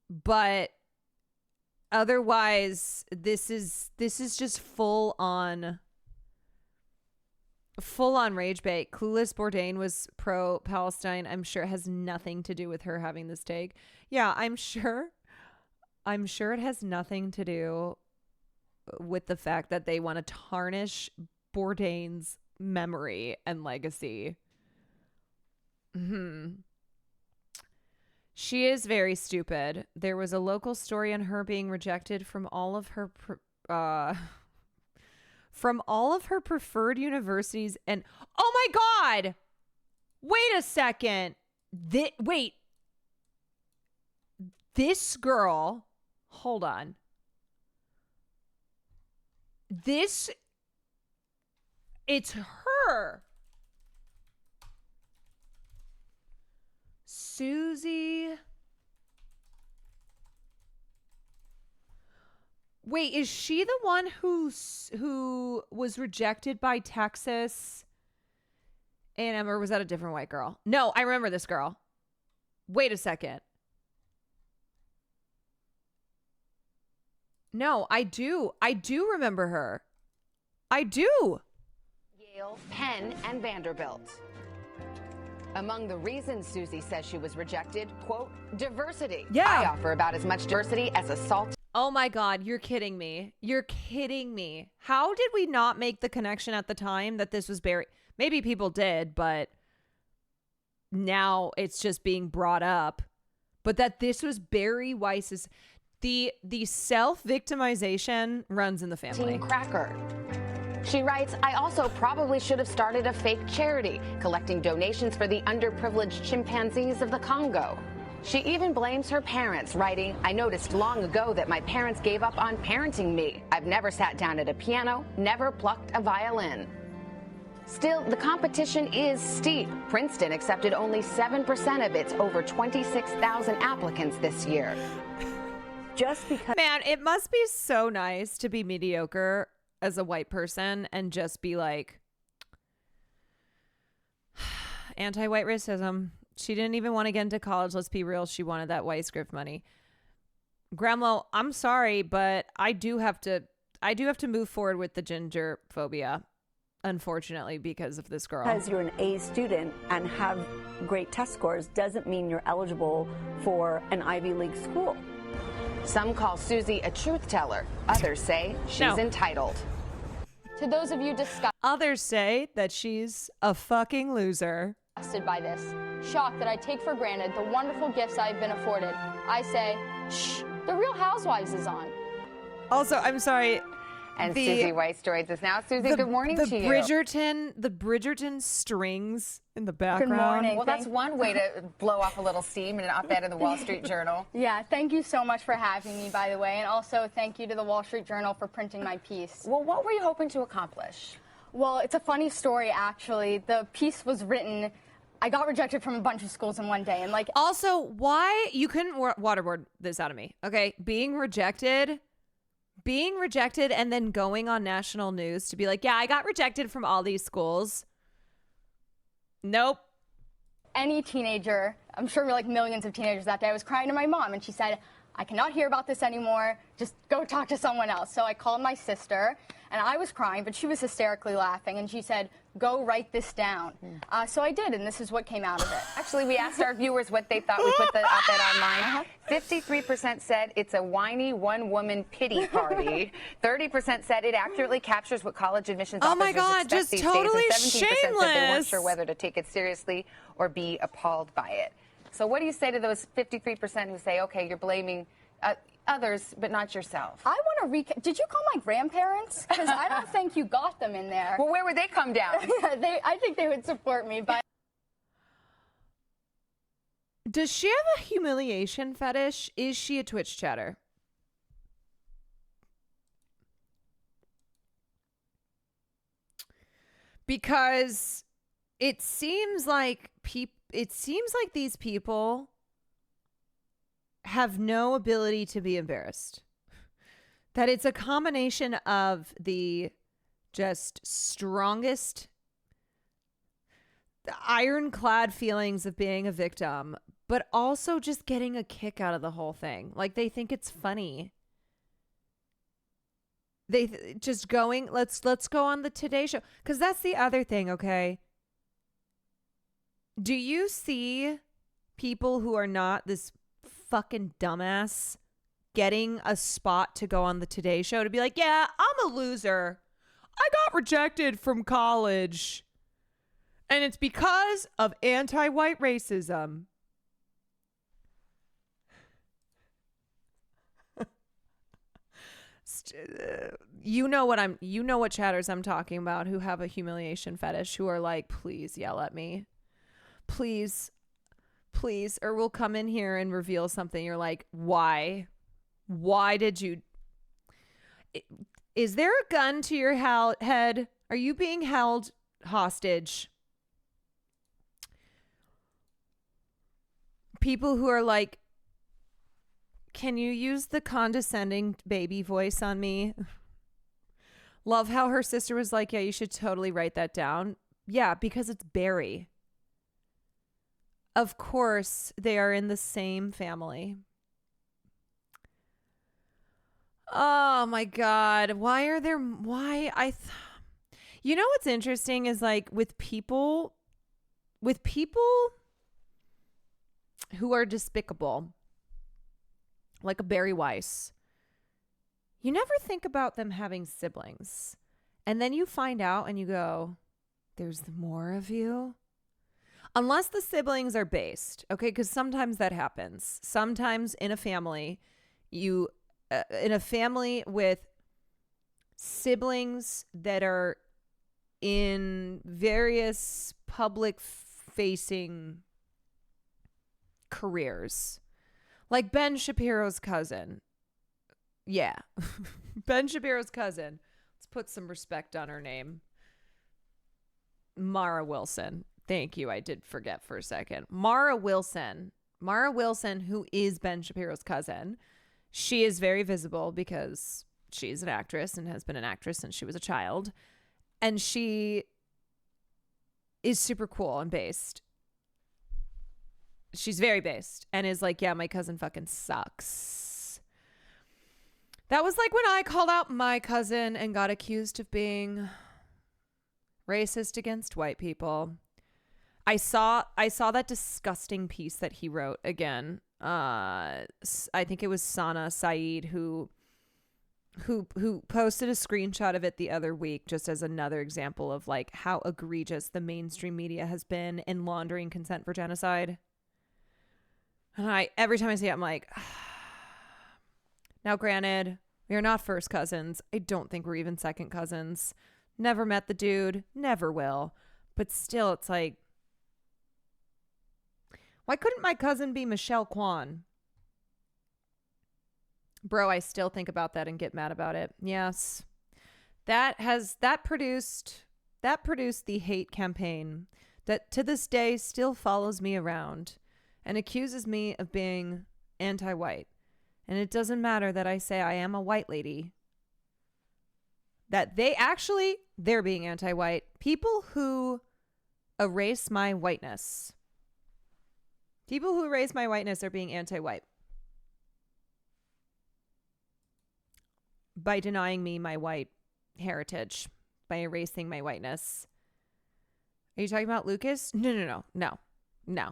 But otherwise, this is just full on rage bait. Clueless Bourdain was pro-Palestine. I'm sure it has nothing to do with her having this take. Yeah, I'm sure it has nothing to do with the fact that they want to tarnish Bourdain's memory and legacy. She is very stupid. There was a local story on her being rejected from all of her preferred universities, and oh my God, wait a second. This girl, hold on. It's her. Susie. Wait, is she the one who was rejected by Texas A&M, or was that a different white girl? No, I remember this girl. Wait a second. No, I do remember her. I do. Yale, Penn, and Vanderbilt. Among the reasons Susie says she was rejected, quote, diversity. Yeah. I offer about as much diversity as a salt. Oh my God, you're kidding me. You're kidding me. How did we not make the connection at the time that this was Barry? Maybe people did, but now it's just being brought up. But that this was Barry Weiss's... The self-victimization runs in the family. Team Cracker. She writes, I also probably should have started a fake charity, collecting donations for the underprivileged chimpanzees of the Congo. She even blames her parents, writing, I noticed long ago that my parents gave up on parenting me. I've never sat down at a piano, never plucked a violin. Still, the competition is steep. Princeton accepted only 7% of its over 26,000 applicants this year. Just because... Man, it must be so nice to be mediocre as a white person and just be like, anti-white racism. She didn't even want to get into college. Let's be real. She wanted that Weiss Griff money. Gremlo, I'm sorry, but I do have to move forward with the ginger phobia, unfortunately, because of this girl. Because you're an A student and have great test scores doesn't mean you're eligible for an Ivy League school. Some call Susie a truth teller. Others say she's entitled. To those of you Others say that she's a fucking loser. Disgusted by this, shocked that I take for granted the wonderful gifts I've been afforded, I say, shh, The Real Housewives is on. Also, I'm sorry. And Susie Weiss joins us now. Susie, good morning to you. The Bridgerton strings in the background. Good morning. Well, that's one way to blow off a little steam in an op-ed in the Wall Street Journal. Yeah, thank you so much for having me, by the way, and also thank you to the Wall Street Journal for printing my piece. Well, what were you hoping to accomplish? Well, it's a funny story, actually. The piece was written... I got rejected from a bunch of schools in one day, and like... Also, why... You couldn't waterboard this out of me, okay? Being rejected and then going on national news to be like, yeah, I got rejected from all these schools. Nope. Any teenager, I'm sure like millions of teenagers that day, I was crying to my mom, and she said, I cannot hear about this anymore. Just go talk to someone else. So I called my sister, and I was crying, but she was hysterically laughing, and she said, go write this down. So I did, and this is what came out of it. Actually, we asked our viewers what they thought. We put the op-ed online. 53% said it's a whiny one-woman pity party. 30% said it accurately captures what college admissions oh my officers God, expect just these totally days. And 17% said they weren't shameless. sure whether to take it seriously or be appalled by it. So what do you say to those 53% who say, okay, you're blaming others, but not yourself? I want to did you call my grandparents? Because I don't think you got them in there. Well, where would they come down? I think they would support me, but. Does she have a humiliation fetish? Is she a Twitch chatter? Because it seems like these people have no ability to be embarrassed. That it's a combination of the just strongest ironclad feelings of being a victim, but also just getting a kick out of the whole thing. Like they think it's funny. Just going, let's go on the Today Show. Because that's the other thing, okay? Do you see people who are not this fucking dumbass getting a spot to go on the Today Show to be like, yeah, I'm a loser. I got rejected from college. And it's because of anti-white racism. You know what chatters I'm talking about who have a humiliation fetish, who are like, please yell at me. Please, or we'll come in here and reveal something. You're like, why? Why did you? Is there a gun to your head? Are you being held hostage? People who are like, can you use the condescending baby voice on me? Love how her sister was like, yeah, you should totally write that down. Yeah, because it's Barry. Of course, they are in the same family. Oh my God. You know what's interesting is like with people who are despicable, like a Barry Weiss, you never think about them having siblings. And then you find out and you go, there's more of you? Unless the siblings are based, okay? Because sometimes that happens. Sometimes in a family, in a family with siblings that are in various public-facing careers, like Ben Shapiro's cousin. Yeah. Ben Shapiro's cousin. Let's put some respect on her name. Mara Wilson. Thank you. I did forget for a second. Mara Wilson, who is Ben Shapiro's cousin. She is very visible because she's an actress and has been an actress since she was a child. And she is super cool and based. She's very based and is like, yeah, my cousin fucking sucks. That was like when I called out my cousin and got accused of being racist against white people. I saw that disgusting piece that he wrote again. I think it was Sana Saeed who posted a screenshot of it the other week, just as another example of like how egregious the mainstream media has been in laundering consent for genocide. And every time I see it, I'm like, now granted, we are not first cousins. I don't think we're even second cousins. Never met the dude, never will. But still, it's like, why couldn't my cousin be Michelle Kwan? Bro, I still think about that and get mad about it. Yes. That produced the hate campaign that to this day still follows me around and accuses me of being anti-white. And it doesn't matter that I say I am a white lady. That they're being anti-white. People who erase my whiteness. People who erase my whiteness are being anti-white. By denying me my white heritage. By erasing my whiteness. Are you talking about Lucas? No.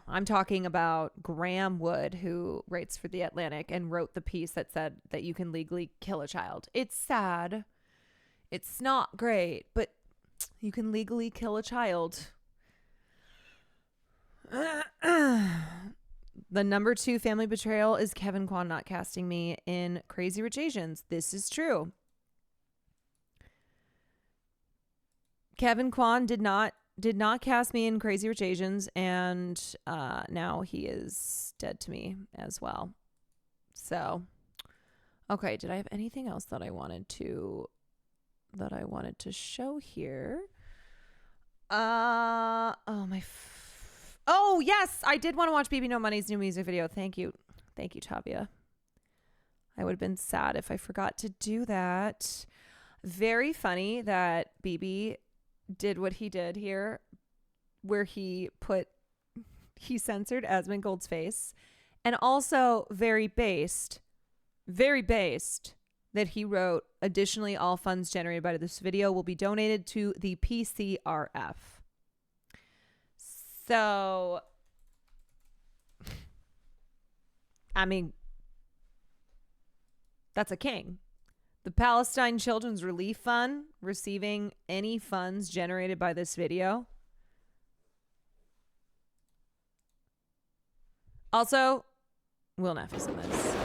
I'm talking about Graham Wood, who writes for The Atlantic and wrote the piece that said that you can legally kill a child. It's sad. It's not great, but you can legally kill a child. The number 2 family betrayal is Kevin Kwan not casting me in Crazy Rich Asians. This is true. Kevin Kwan did not cast me in Crazy Rich Asians, and now he is dead to me as well. So, okay, did I have anything else that I wanted to show here? Oh yes, I did want to watch BB No Money's new music video. Thank you, Tavia. I would have been sad if I forgot to do that. Very funny that BB did what he did here, where he censored Asmongold's face, and also very based that he wrote, additionally, all funds generated by this video will be donated to the PCRF. So, I mean, that's a king. The Palestine Children's Relief Fund receiving any funds generated by this video. Also, Will Neff is in this.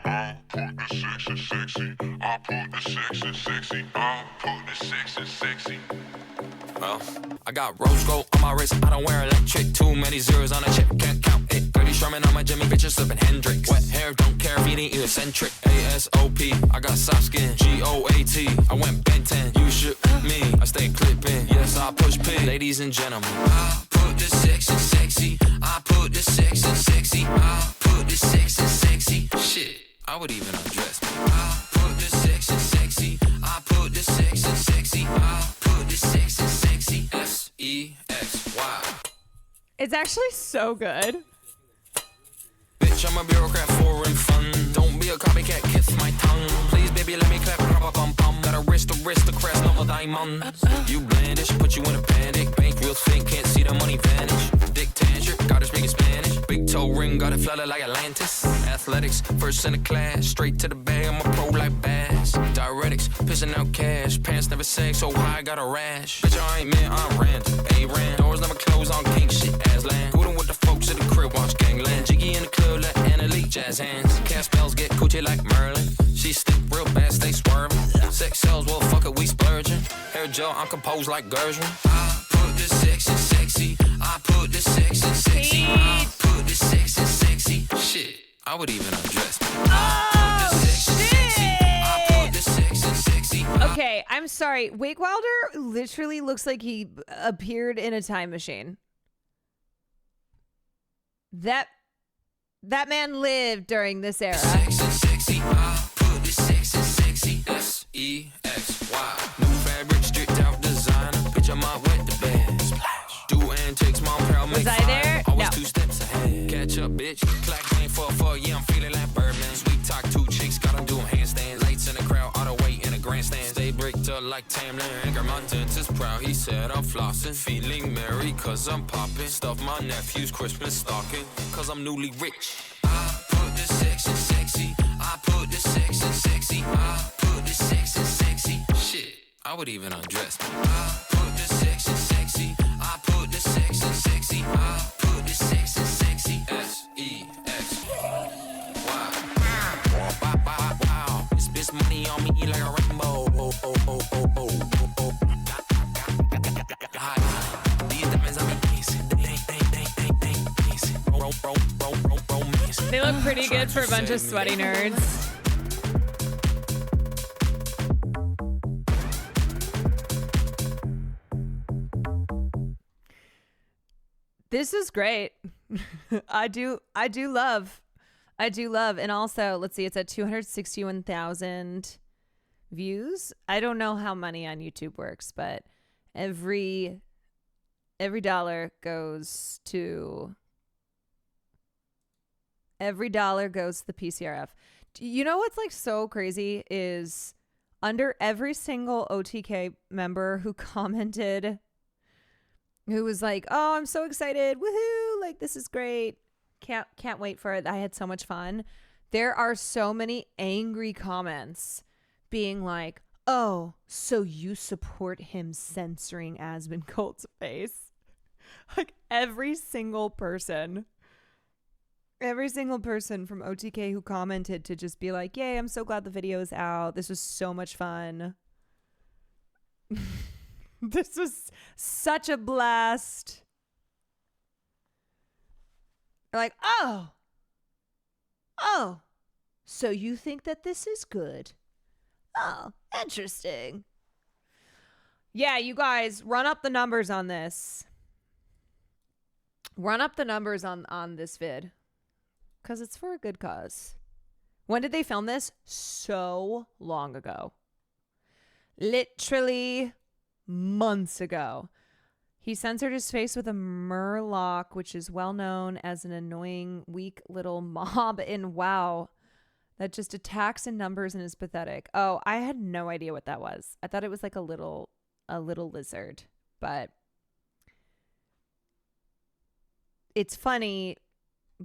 I put the sex in sexy. I put the sex in sexy. I put the sex in sexy. Well, I got rose gold on my wrist. I don't wear electric. Too many zeros on a chip. Can't count it. 30 Sherman on my Jimmy. Bitches slipping Hendrix. Wet hair, don't care if you ain't eccentric. ASOP. I got soft skin. GOAT. I went Ben 10. You should me. I stay clipping. Yes, I push P. Ladies and gentlemen. I put the sex in sexy. I put the sex in sexy. I put the sex in sexy. Shit. I would even undress me. I put the sex in sexy. I put the sex in sexy. I put the sex in sexy. SEXY. It's actually so good. Bitch, I'm a bureaucrat, foreign fun. Don't be a copycat, kiss my tongue. Please, baby, let me clap, bum bum. Got a aristocrats, no diamond. You blandish, put you in a panic. Bank real think, can't see the money vanish. Dick tangent, gotta speak in Spanish. Big toe ring, got it flooded like Atlantis. Athletics, first in the class. Straight to the bag, I'm a pro like Bass. Diuretics, pissing out cash. Pants never sag so high, got a rash. Bitch, I ain't man, I'm random. A-Ran, doors never close on king shit, Aslan. Cooling with the folks at the crib, watch gangland. Jiggy in the club, let Annalise jazz hands. Cast spells, get coochie like Merlin. She stick real bad, stay swerving. Sex sells, well, fuck it, we splurging. Hair gel, I'm composed like Gershwin. I put the sex in sexy. I put the sex in sexy. I put the sex in sexy. Shit, I would even undress me. Okay, I'm sorry. Wake Wilder literally looks like he appeared in a time machine. That man lived during this era. Sex and sexy. I put the sex in sexy. SEXY. New fabric, stripped out designer. Bitch, I'm out with the bed. Splash. Do antics, mom proud, make Was I there? Always No. 2 steps ahead. Catch up, bitch. Clack game for, yeah, I'm feeling like Birdman. Sweet talk, 2 chicks, got 'em doing handstands. Lights in the crowd, all the way in a grandstand. Stay bricked up like Tamlin. Anchor my dentist proud, he said I'm flossing. Feeling merry, cause I'm popping. Stuff my nephew's Christmas stocking, cause I'm newly rich. I put the sex in sexy. I put the sex in sexy. I put the sex in sexy. Shit, I would even undress me. I put the sex in sexy. I put the sex in sexy. I put the sex in sexy. SEXY. Wow. This money on me like a rainbow. These diamonds on me. They look pretty good for a bunch of sweaty nerds. This is great. I do love. And also, let's see, it's at 261,000 views. I don't know how money on YouTube works, but every dollar goes to the PCRF. You know what's like so crazy is under every single OTK member who commented, who was like, "Oh, I'm so excited. Woohoo. Like, this is great. Can't wait for it. I had so much fun." There are so many angry comments being like, "Oh, so you support him censoring Asmongold's face?" Like every single person from OTK who commented to just be like, yay, I'm so glad the video is out. This was so much fun. This was such a blast. Like, oh, so you think that this is good? Oh, interesting. Yeah, you guys, run up the numbers on this. Run up the numbers on this vid. Because it's for a good cause. When did they film this? So long ago. Literally months ago. He censored his face with a murloc, which is well known as an annoying, weak little mob in WoW that just attacks in numbers and is pathetic. Oh, I had no idea what that was. I thought it was like a little lizard, but it's funny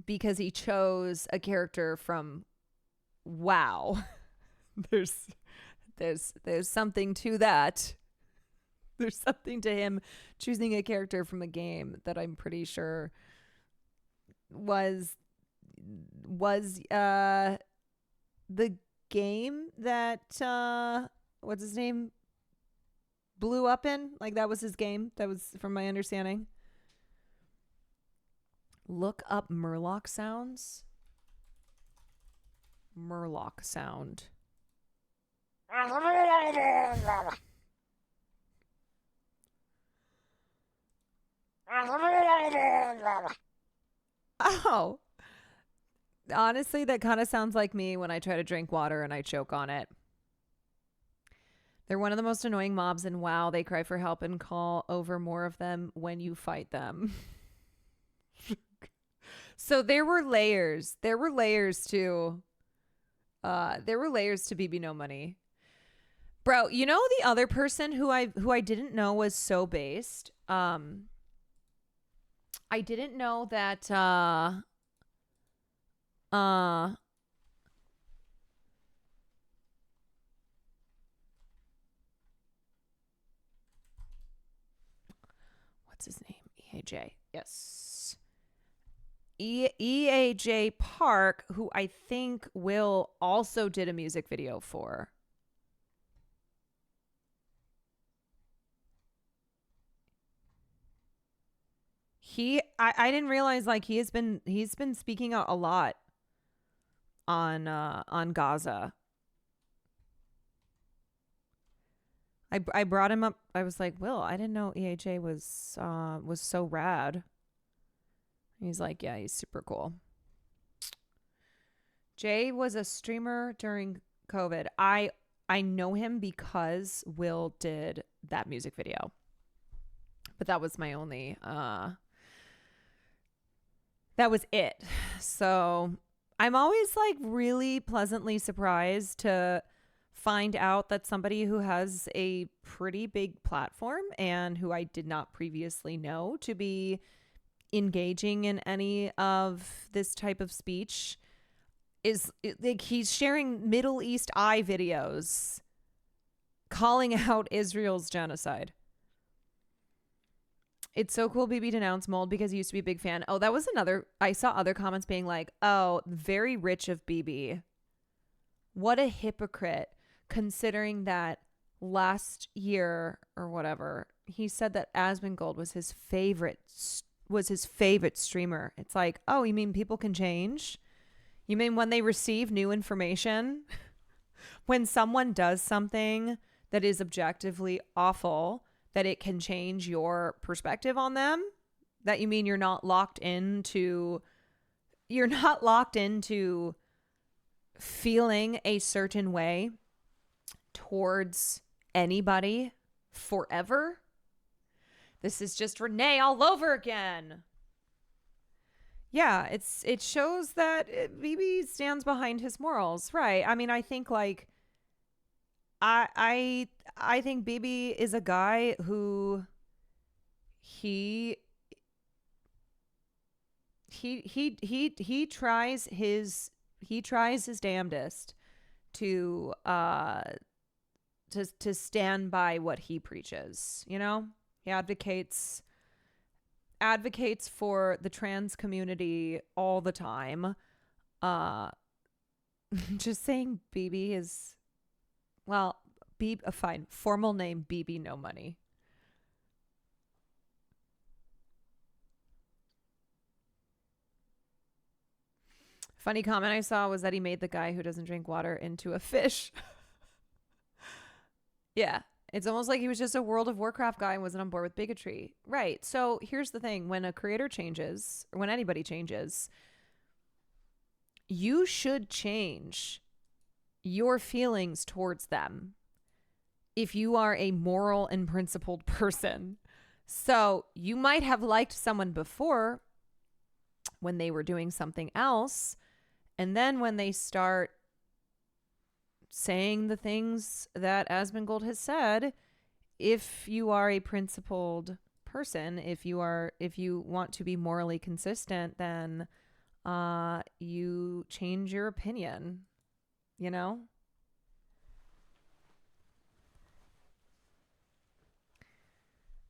because he chose a character from WoW. There's something to that. There's something to him choosing a character from a game that I'm pretty sure was the game that what's his name blew up in. Like that was his game. That was from my understanding. Look up Murloc sounds. Murloc sound. Oh. Honestly, that kind of sounds like me when I try to drink water and I choke on it. They're one of the most annoying mobs in WoW. They cry for help and call over more of them when you fight them. So there were layers. There were layers to BB No Money. Bro, you know the other person who I didn't know was so based? I didn't know that what's his name? EAJ. Yes. EAJ Park, who I think Will also did a music video for. I didn't realize like he's been speaking out a lot on Gaza. I brought him up. I was like, Will, I didn't know EAJ was so rad. He's like, yeah, he's super cool. Jay was a streamer during COVID. I know him because Will did that music video. But that was my only that was it. So I'm always like really pleasantly surprised to find out that somebody who has a pretty big platform and who I did not previously know to be engaging in any of this type of speech is like he's sharing Middle East Eye videos calling out Israel's genocide. It's so cool BB denounced Mold because he used to be a big fan. Oh, that was another. I saw other comments being like, oh, very rich of BB. What a hypocrite, considering that last year or whatever, he said that Asmongold was his favorite streamer. It's like, oh, you mean people can change? You mean when they receive new information? When someone does something that is objectively awful, that it can change your perspective on them? That you mean you're not locked into feeling a certain way towards anybody forever? This is just Renee all over again. Yeah, it shows that BB stands behind his morals, right? I mean, I think like I think BB is a guy who he tries his damnedest to stand by what he preaches, you know? He advocates advocates for the trans community all the time. Just saying BB is, well, fine. Formal name BB No Money. Funny comment I saw was that he made the guy who doesn't drink water into a fish. Yeah. It's almost like he was just a World of Warcraft guy and wasn't on board with bigotry. Right. So here's the thing. When a creator changes, or when anybody changes, you should change your feelings towards them if you are a moral and principled person. So you might have liked someone before when they were doing something else. And then when they start saying the things that Asmongold has said, if you are a principled person, if you want to be morally consistent, then you change your opinion, you know?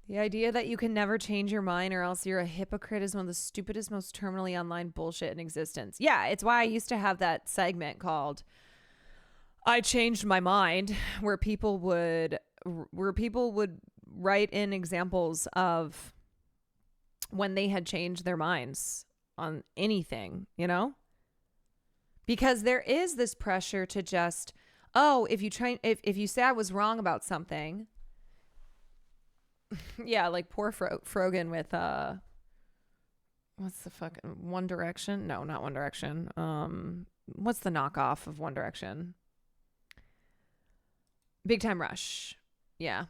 The idea that you can never change your mind or else you're a hypocrite is one of the stupidest, most terminally online bullshit in existence. Yeah, it's why I used to have that segment called I Changed My Mind, where people would write in examples of when they had changed their minds on anything, you know? Because there is this pressure to just, if you say I was wrong about something, yeah, like poor Frogan with what's the fucking One Direction? No, not One Direction. What's the knockoff of One Direction? Big Time Rush. Yeah.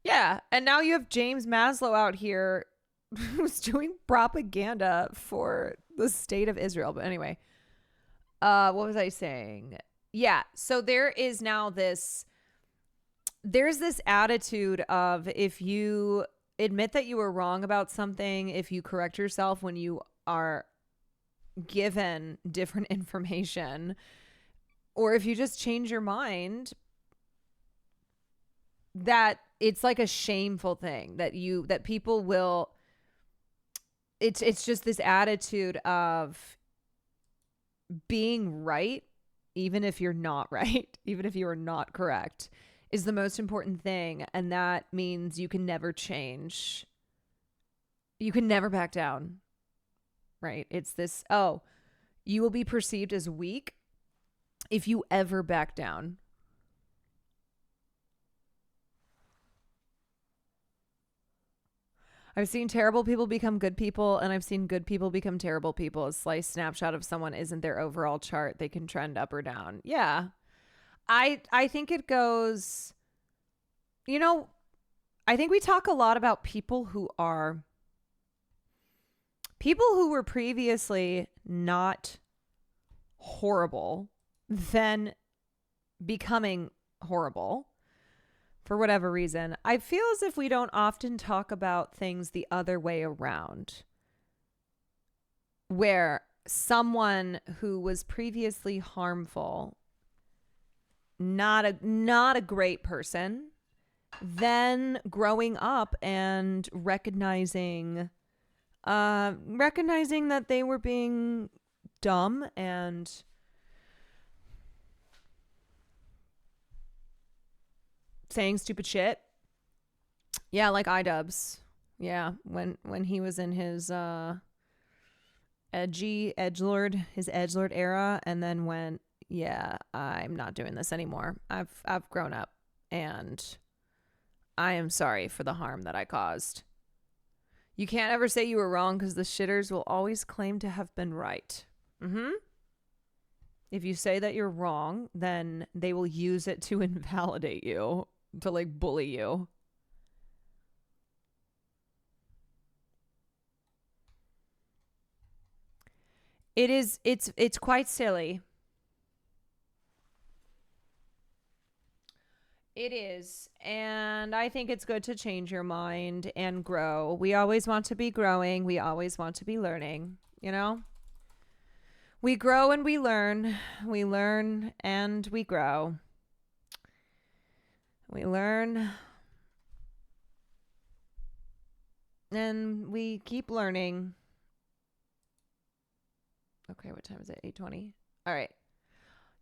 Yeah, and now you have James Maslow out here who's doing propaganda for the state of Israel. But anyway, what was I saying? Yeah, so there's this attitude of if you admit that you were wrong about something, if you correct yourself when you are given different information, or if you just change your mind, that it's like a shameful thing that people will, it's just this attitude of being right, even if you're not right, even if you are not correct, is the most important thing. And that means you can never change. You can never back down, right? It's this, you will be perceived as weak if you ever back down. I've seen terrible people become good people, and I've seen good people become terrible people. A slice snapshot of someone isn't their overall chart. They can trend up or down. Yeah. I think it goes, I think we talk a lot about people who were previously not horrible, then becoming horrible for whatever reason. I feel as if we don't often talk about things the other way around, where someone who was previously harmful, not a great person, then growing up and recognizing that they were being dumb and saying stupid shit. Yeah, like iDubbbz. Yeah, when he was in his edgelord era, and then went, yeah, I'm not doing this anymore. I've grown up, and I am sorry for the harm that I caused. You can't ever say you were wrong because the shitters will always claim to have been right. If you say that you're wrong, then they will use it to invalidate you, to like bully you. It's quite silly. It is. And I think it's good to change your mind and grow. We always want to be growing. We always want to be learning, We grow and we learn. We learn and we grow. We learn And we keep learning. Okay, what time is it? 8:20. All right.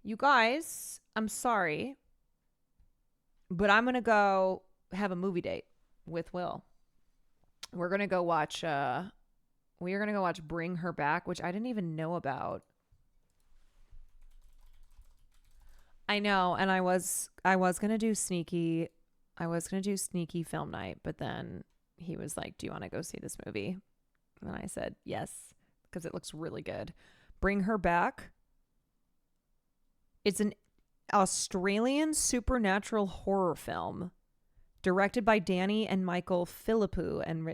You guys, I'm sorry, but I'm going to go have a movie date with Will. We are going to go watch Bring Her Back, which I didn't even know about. I know, and I was going to do sneaky film night, but then he was like, "Do you want to go see this movie?" And I said, "Yes," because it looks really good. Bring Her Back. It's an Australian supernatural horror film directed by Danny and Michael Philippou and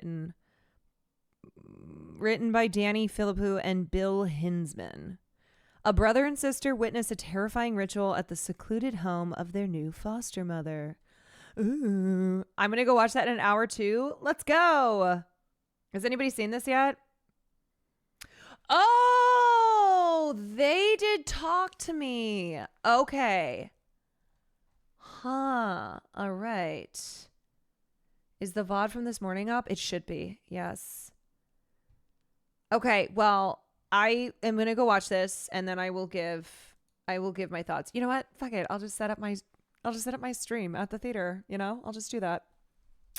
written by Danny Philippou and Bill Hinsman. A brother and sister witness a terrifying ritual at the secluded home of their new foster mother. Ooh. I'm going to go watch that in an hour too. Let's go. Has anybody seen this yet? Oh, they did talk to me. Okay. Huh. All right. Is the VOD from this morning up? It should be. Yes. Okay. Well, I am going to go watch this and then I will give my thoughts. You know what? Fuck it. I'll just set up my stream at the theater, I'll just do that.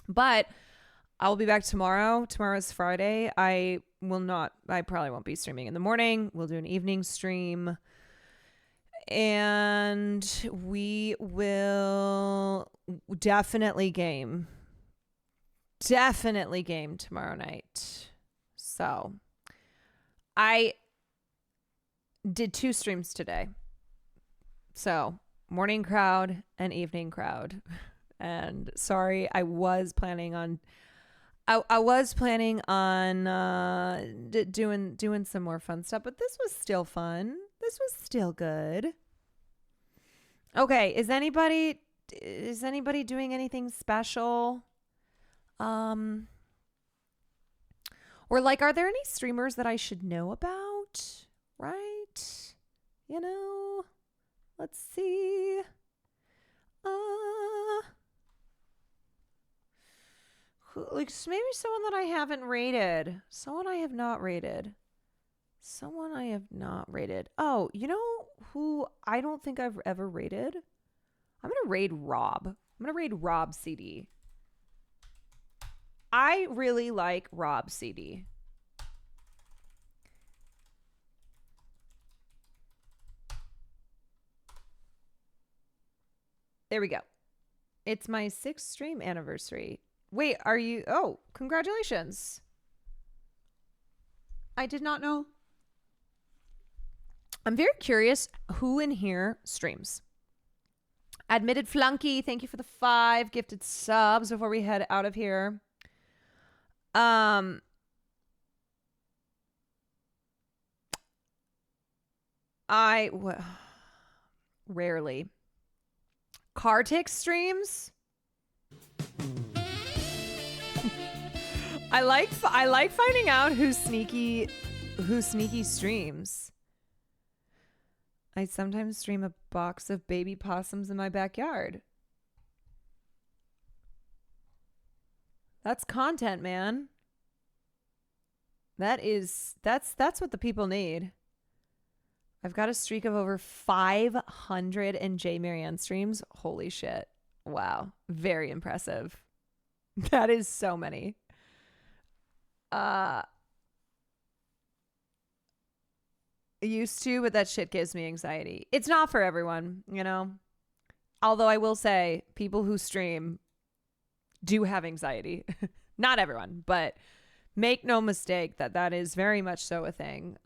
But I will be back tomorrow. Tomorrow's Friday. I probably won't be streaming in the morning. We'll do an evening stream. And we will definitely game tomorrow night. So I did 2 streams today. So morning crowd and evening crowd. And sorry, I was planning on doing some more fun stuff, but this was still fun. This was still good. Okay, is anybody doing anything special? Or like, are there any streamers that I should know about? Right? Let's see. Like maybe someone that I haven't rated. Someone I have not rated. Oh, you know who I don't think I've ever rated? I'm going to raid Rob. I'm going to raid Rob CD. I really like Rob CD. There we go. It's my 6th stream anniversary. Wait, are you? Oh, congratulations. I did not know. I'm very curious who in here streams. Admitted Flunky, thank you for the 5 gifted subs before we head out of here. Rarely. Kartik streams. I like finding out who sneaky streams. I sometimes stream a box of baby possums in my backyard. That's content, man. That's what the people need. I've got a streak of over 500 and J Marianne streams. Holy shit. Wow. Very impressive. That is so many. Used to, but that shit gives me anxiety. It's not for everyone, Although I will say people who stream do have anxiety. Not everyone, but make no mistake that is very much so a thing.